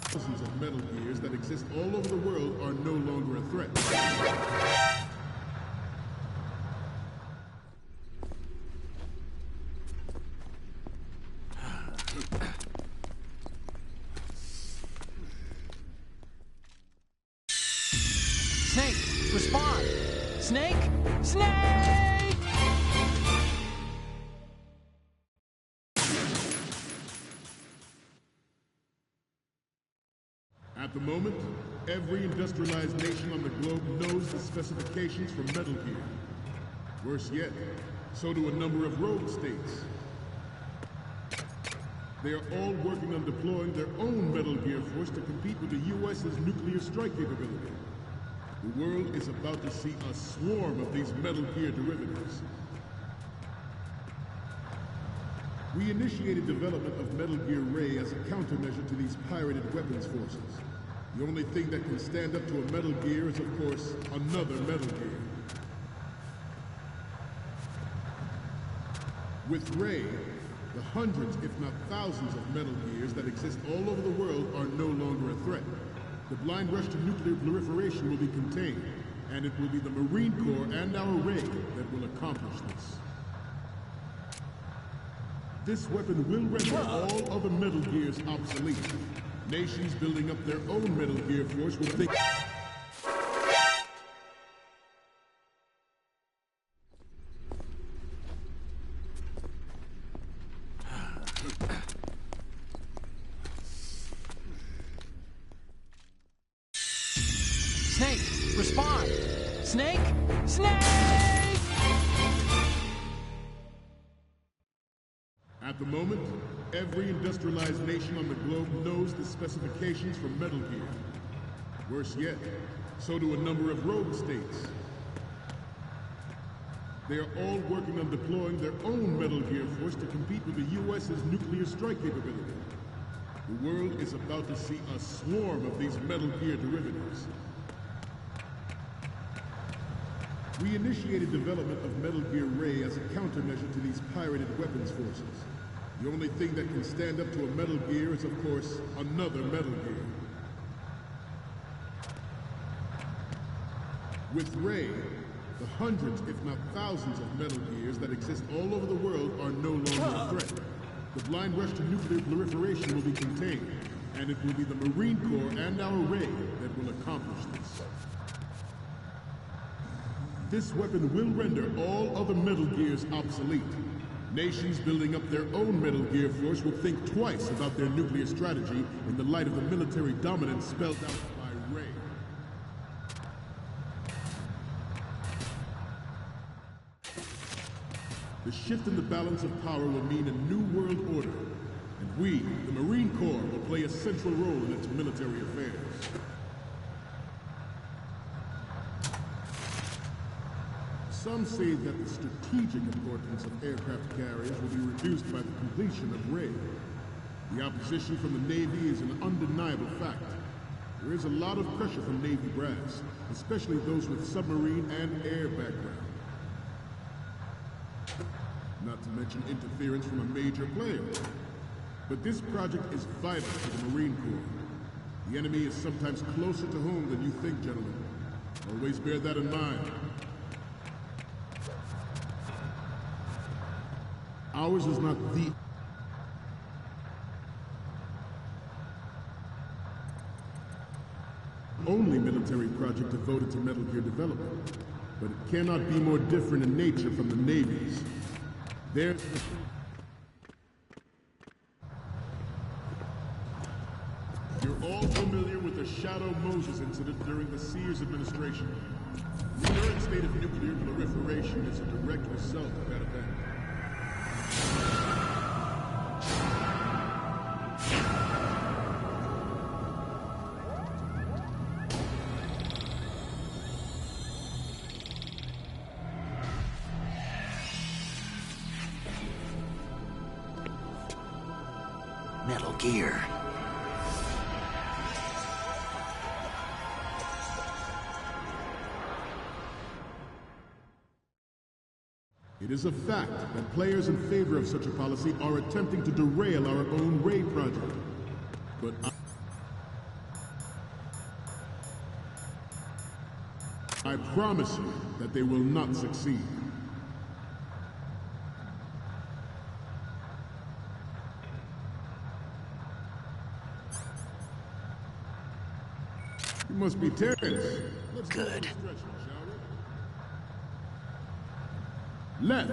thousands of Metal Gears that exist all over the world are no longer a threat. Snake, respond! Snake! Snake! At the moment, every industrialized nation on the globe knows the specifications for Metal Gear. Worse yet, so do a number of rogue states. They are all working on deploying their own Metal Gear force to compete with the U.S.'s nuclear strike capability. The world is about to see a swarm of these Metal Gear derivatives. We initiated development of Metal Gear Ray as a countermeasure to these pirated weapons forces. The only thing that can stand up to a Metal Gear is, of course, another Metal Gear. With Ray, the hundreds, if not thousands of Metal Gears that exist all over the world are no longer a threat. The blind rush to nuclear proliferation will be contained, and it will be the Marine Corps and our Ray that will accomplish this. This weapon will render all other Metal Gears obsolete. Nations building up their own Metal Gear force will think... Snake! Snake! At the moment, every industrialized nation on the globe knows the specifications for Metal Gear. Worse yet, so do a number of rogue states. They are all working on deploying their own Metal Gear force to compete with the US's nuclear strike capability. The world is about to see a swarm of these Metal Gear derivatives. We initiated development of Metal Gear Ray as a countermeasure to these pirated weapons forces. The only thing that can stand up to a Metal Gear is, of course, another Metal Gear. With Ray, the hundreds, if not thousands, of Metal Gears that exist all over the world are no longer a threat. The blind rush to nuclear proliferation will be contained, and it will be the Marine Corps and our Ray that will accomplish this. This weapon will render all other Metal Gears obsolete. Nations building up their own Metal Gear force will think twice about their nuclear strategy in the light of the military dominance spelled out by Ray. The shift in the balance of power will mean a new world order, and we, the Marine Corps, will play a central role in its military affairs. Some say that the strategic importance of aircraft carriers will be reduced by the completion of Ray. The opposition from the Navy is an undeniable fact. There is a lot of pressure from Navy brass, especially those with submarine and air background. Not to mention interference from a major player. But this project is vital to the Marine Corps. The enemy is sometimes closer to home than you think, gentlemen. Always bear that in mind. Ours is not the only military project devoted to Metal Gear development, but it cannot be more different in nature from the Navy's. There's You're all familiar with the Shadow Moses incident during the Sears administration. The current state of nuclear proliferation is a direct result of that event. Metal Gear. It is a fact that players in favor of such a policy are attempting to derail our own Ray project. But I promise you that they will not succeed. You must be Terrence. Let's Good. Left.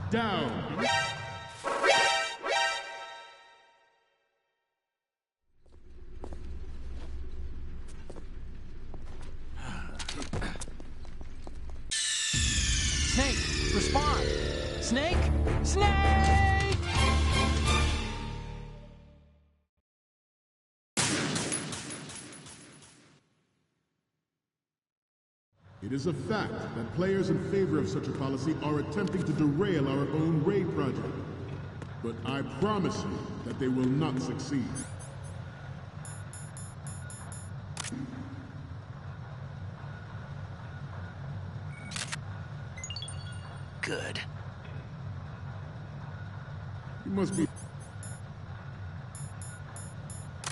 Down. Snake, respond! Snake! Snake! It is a fact that players in favor of such a policy are attempting to derail our own Ray project. But I promise you that they will not succeed. Good. You must be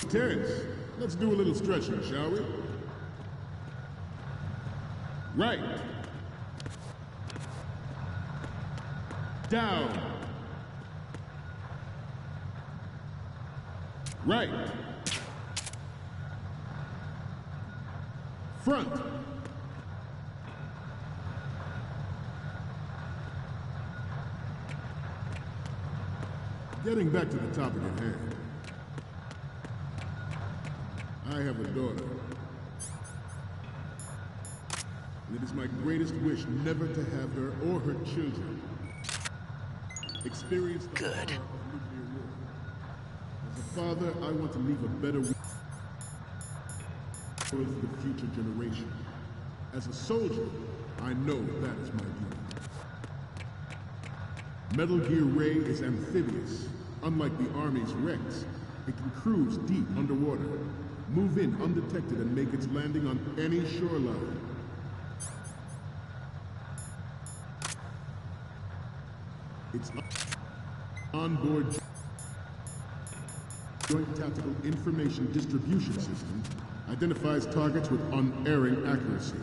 Terrence. Let's do a little stretching, shall we? Right. Down. Right. Front. Getting back to the topic at hand. I have a daughter. And it is my greatest wish never to have her or her children experience the horror of nuclear war. As a father, I want to leave a better world for the future generation. As a soldier, I know that is my duty. Metal Gear Ray is amphibious. Unlike the Army's Rex, it can cruise deep underwater, move in undetected, and make its landing on any shoreline. Its onboard Joint Tactical Information Distribution System identifies targets with unerring accuracy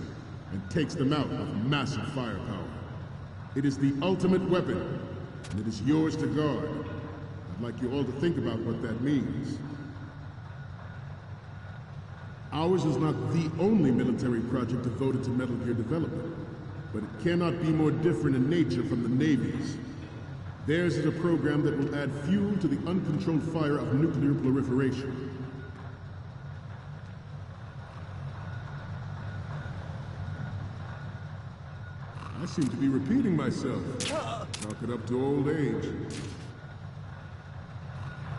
and takes them out with massive firepower. It is the ultimate weapon, and it is yours to guard. I'd like you all to think about what that means. Ours is not the only military project devoted to Metal Gear development, but it cannot be more different in nature from the Navy's. Theirs is a program that will add fuel to the uncontrolled fire of nuclear proliferation. I seem to be repeating myself. Chalk it up to old age.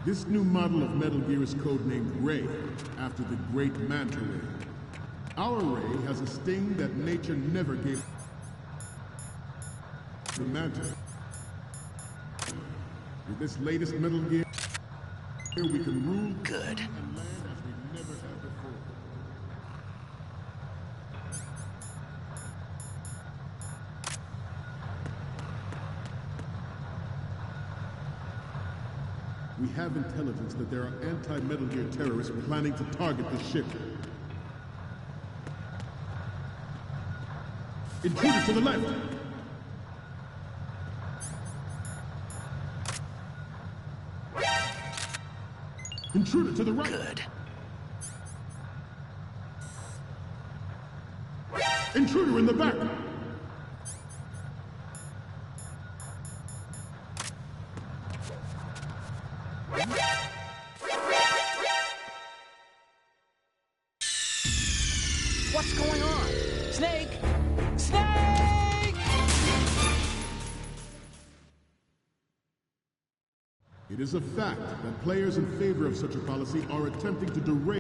This new model of Metal Gear is codenamed Ray, after the great Manta Ray. Our Ray has a sting that nature never gave the Manta. With this latest Metal Gear, we can rule Good. and land as we never have before. We have intelligence that there are anti-Metal Gear terrorists planning to target the ship. Intruder to the left! Intruder to the right! Good. Intruder in the back! What's going on? Snake! Snake! It is a fact that players in favor of such a policy are attempting to derail.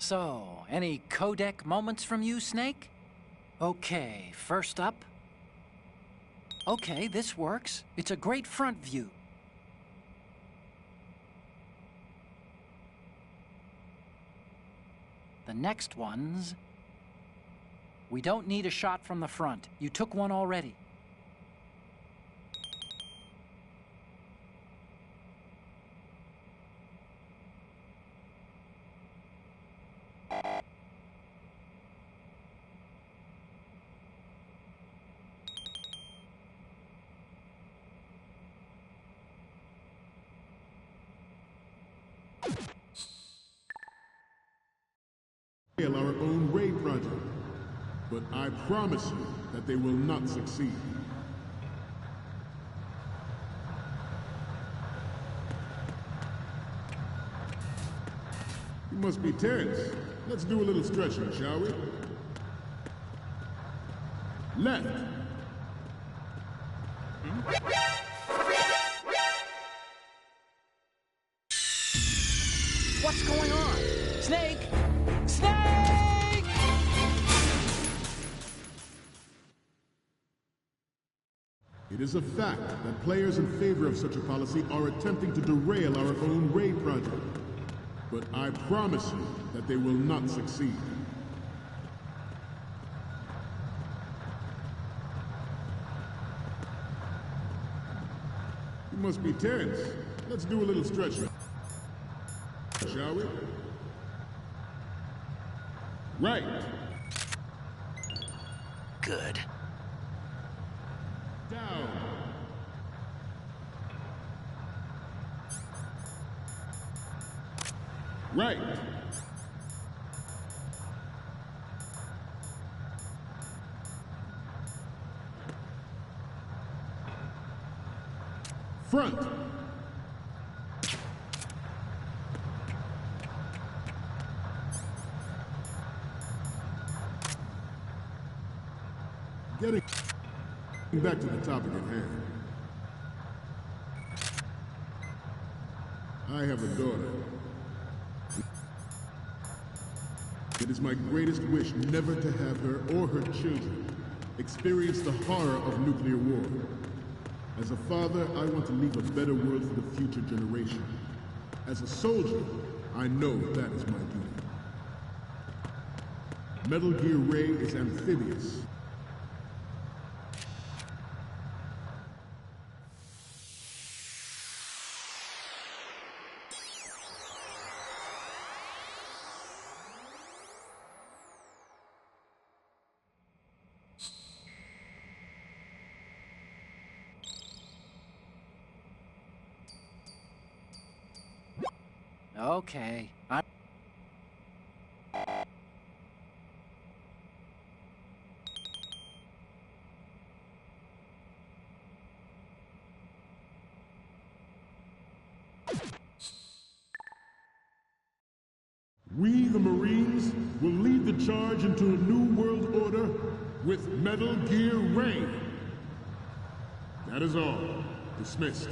So, any codec moments from you, Snake? Okay, first up. Okay, this works. It's a great front view. The next one's... We don't need a shot from the front. You took one already. Our own Ray project, but I promise you that they will not succeed. You must be tense. Let's do a little stretching, shall we? Left. What's going on? Snake! Snake! It is a fact that players in favor of such a policy are attempting to derail our own Ray project. But I promise you that they will not succeed. You must be tense. Let's do a little stretching. Shall we? Right. Good. Down. Right. Front. Getting back to the topic at hand. I have a daughter. It is my greatest wish never to have her or her children experience the horror of nuclear war. As a father, I want to leave a better world for the future generation. As a soldier, I know that is my duty. Metal Gear Ray is amphibious. Okay, We, the Marines, will lead the charge into a new world order with Metal Gear Ray. That is all. Dismissed.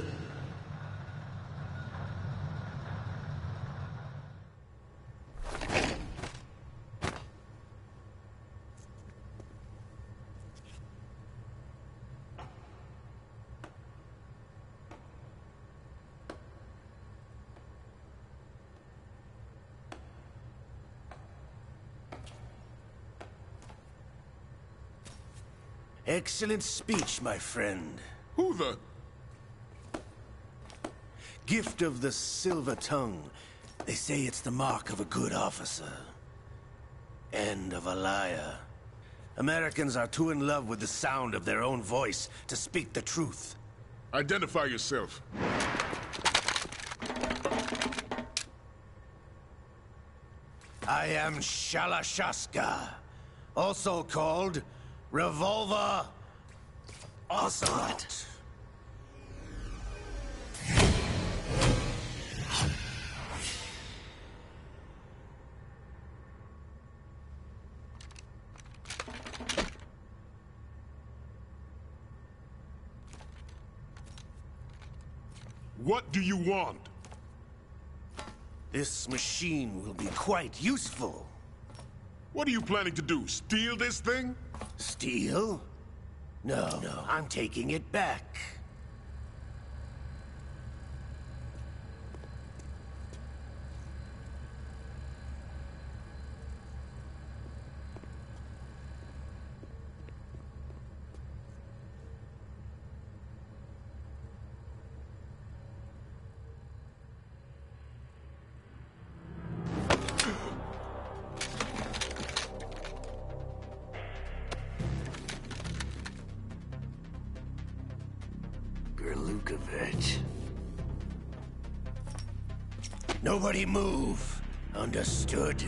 Excellent speech, my friend. Who the... Gift of the silver tongue. They say it's the mark of a good officer. And of a liar. Americans are too in love with the sound of their own voice to speak the truth. Identify yourself. I am Shalashaska, also called Revolver Ocelot. What do you want? This machine will be quite useful. What are you planning to do? Steal this thing? Steal? No, I'm taking it back. Nobody move. Understood?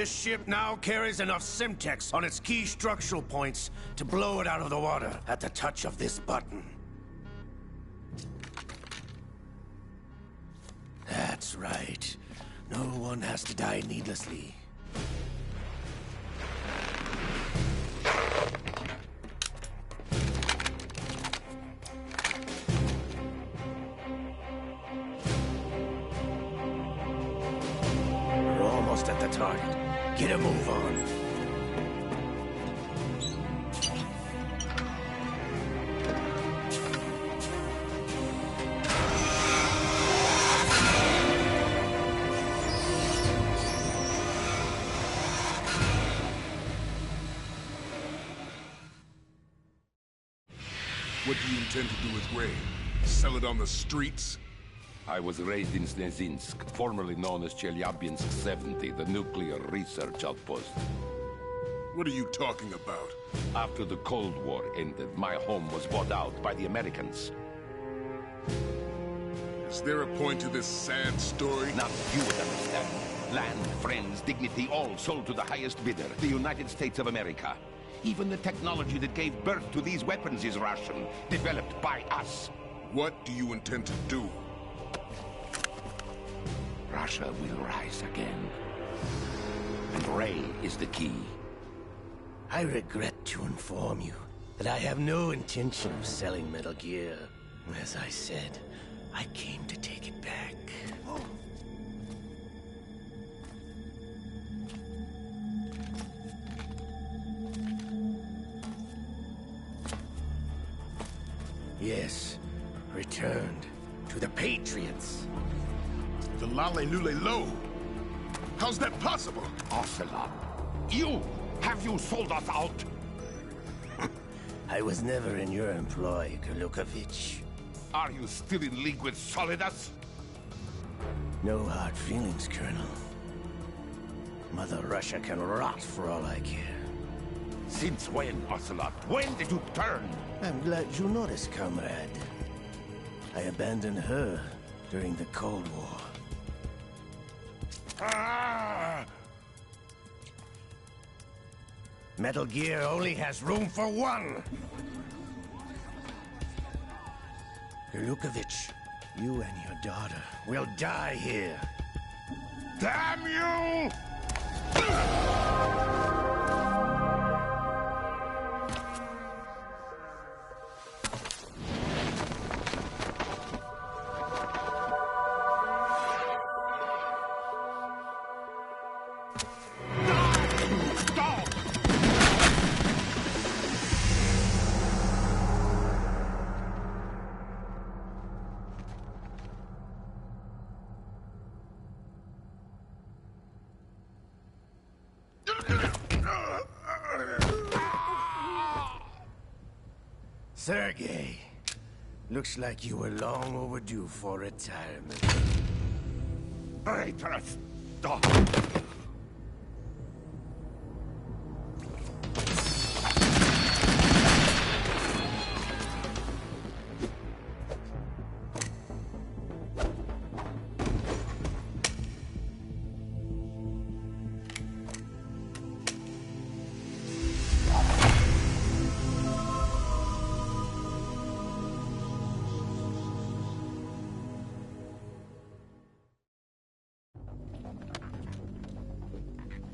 This ship now carries enough Simtex on its key structural points to blow it out of the water at the touch of this button. That's right. No one has to die needlessly. We're almost at the target. Get a move on. What do you intend to do with Ray? Sell it on the streets? I was raised in Snezinsk, formerly known as Chelyabinsk 70, the nuclear research outpost. What are you talking about? After the Cold War ended, my home was bought out by the Americans. Is there a point to this sad story? None you would understand. Land, friends, dignity, all sold to the highest bidder, the United States of America. Even the technology that gave birth to these weapons is Russian, developed by us. What do you intend to do? Russia will rise again. And Ray is the key. I regret to inform you that I have no intention of selling Metal Gear. As I said, I came to take it back. Yes, returned to the Patriots. The Lale Lule Lo? How's that possible? Ocelot, have you sold us out? I was never in your employ, Golukovich. Are you still in league with Solidus? No hard feelings, Colonel. Mother Russia can rot for all I care. Since when, Ocelot? When did you turn? I'm glad you noticed, comrade. I abandoned her during the Cold War. Ah! Metal Gear only has room for one! Golukovich, you and your daughter will die here. Damn you! Sergei, looks like you were long overdue for retirement. Traitorous dog!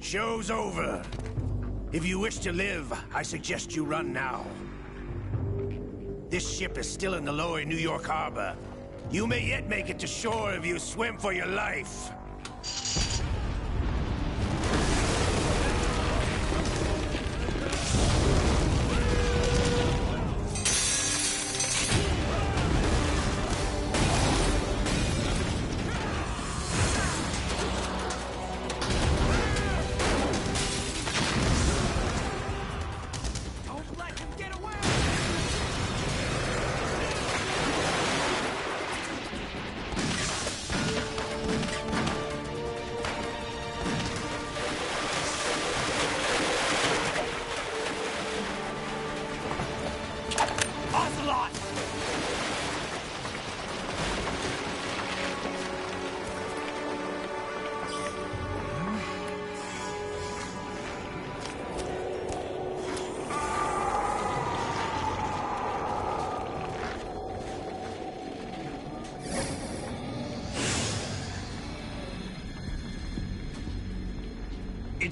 Show's over. If you wish to live, I suggest you run now. This ship is still in the lower New York harbor. You may yet make it to shore if you swim for your life.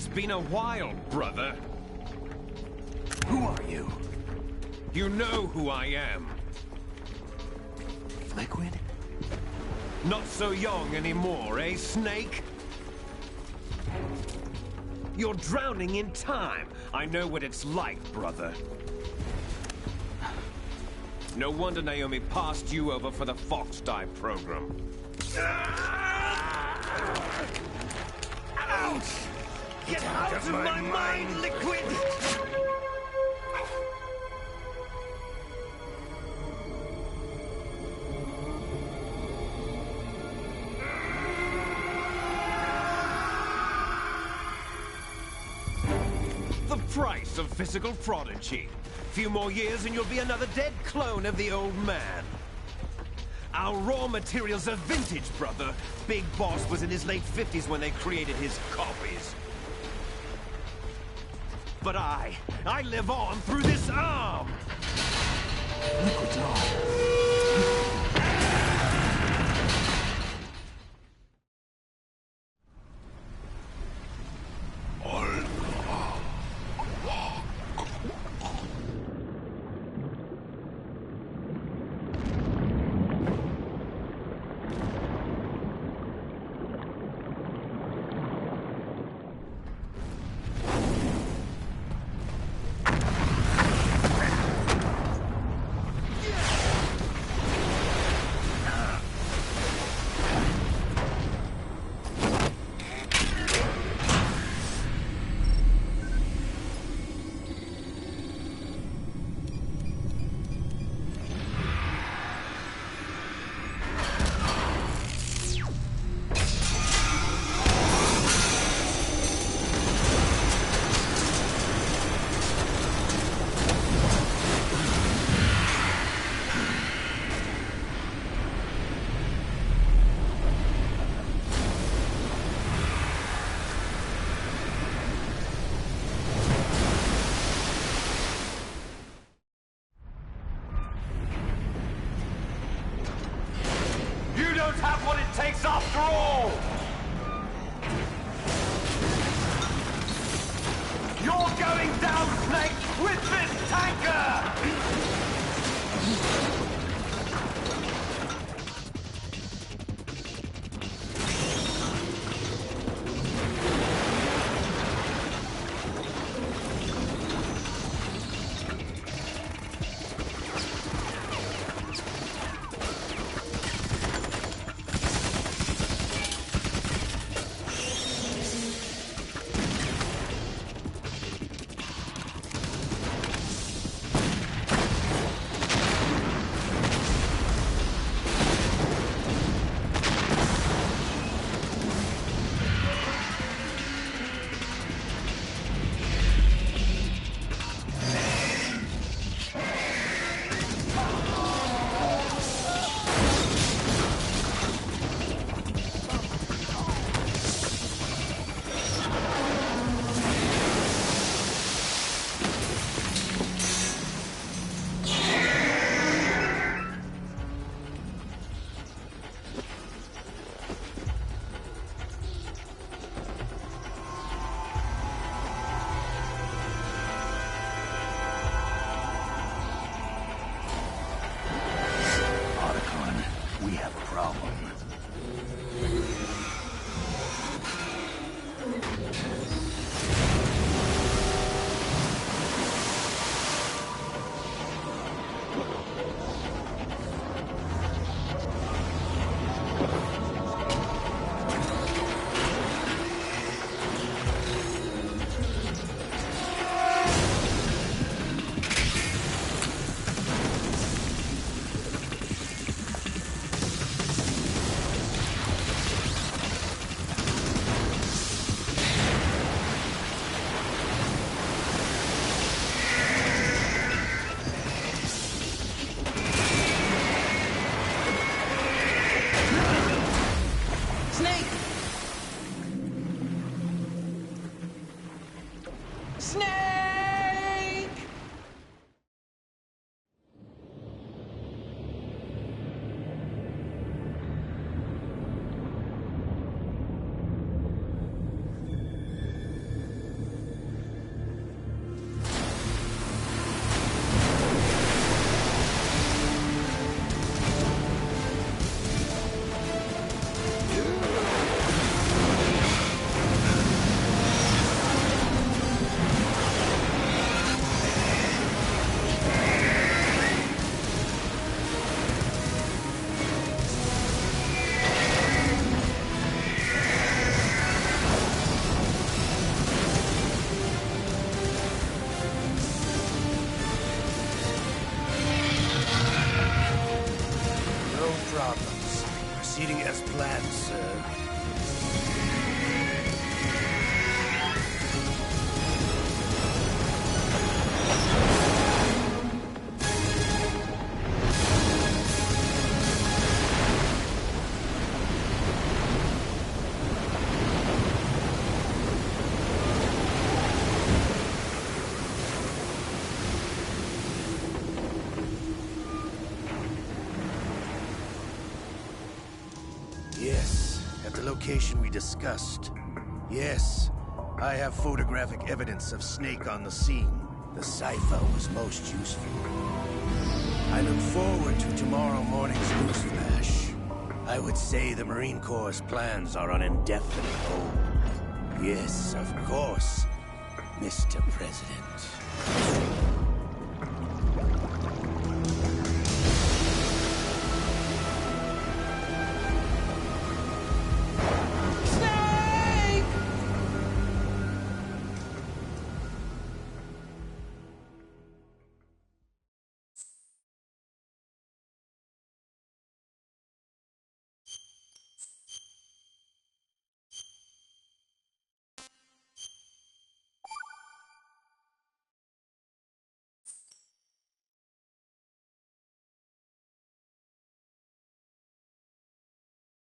It's been a while, brother. Who are you? You know who I am. Liquid? Not so young anymore, eh, Snake? You're drowning in time. I know what it's like, brother. No wonder Naomi passed you over for the Fox Dive program. Ouch! Get out of my mind, Liquid! The price of physical prodigy. Few more years and you'll be another dead clone of the old man. Our raw materials are vintage, brother. Big Boss was in his late 50s when they created his copies. But I live on through this arm! Liquid's on. Have what it takes after all! You're going down, Snake, with this tanker! as planned, sir. Yes, at the location we discussed. Yes, I have photographic evidence of Snake on the scene. The cipher was most useful. I look forward to tomorrow morning's news flash. I would say the Marine Corps' plans are on indefinite hold. Yes, of course, Mr. President.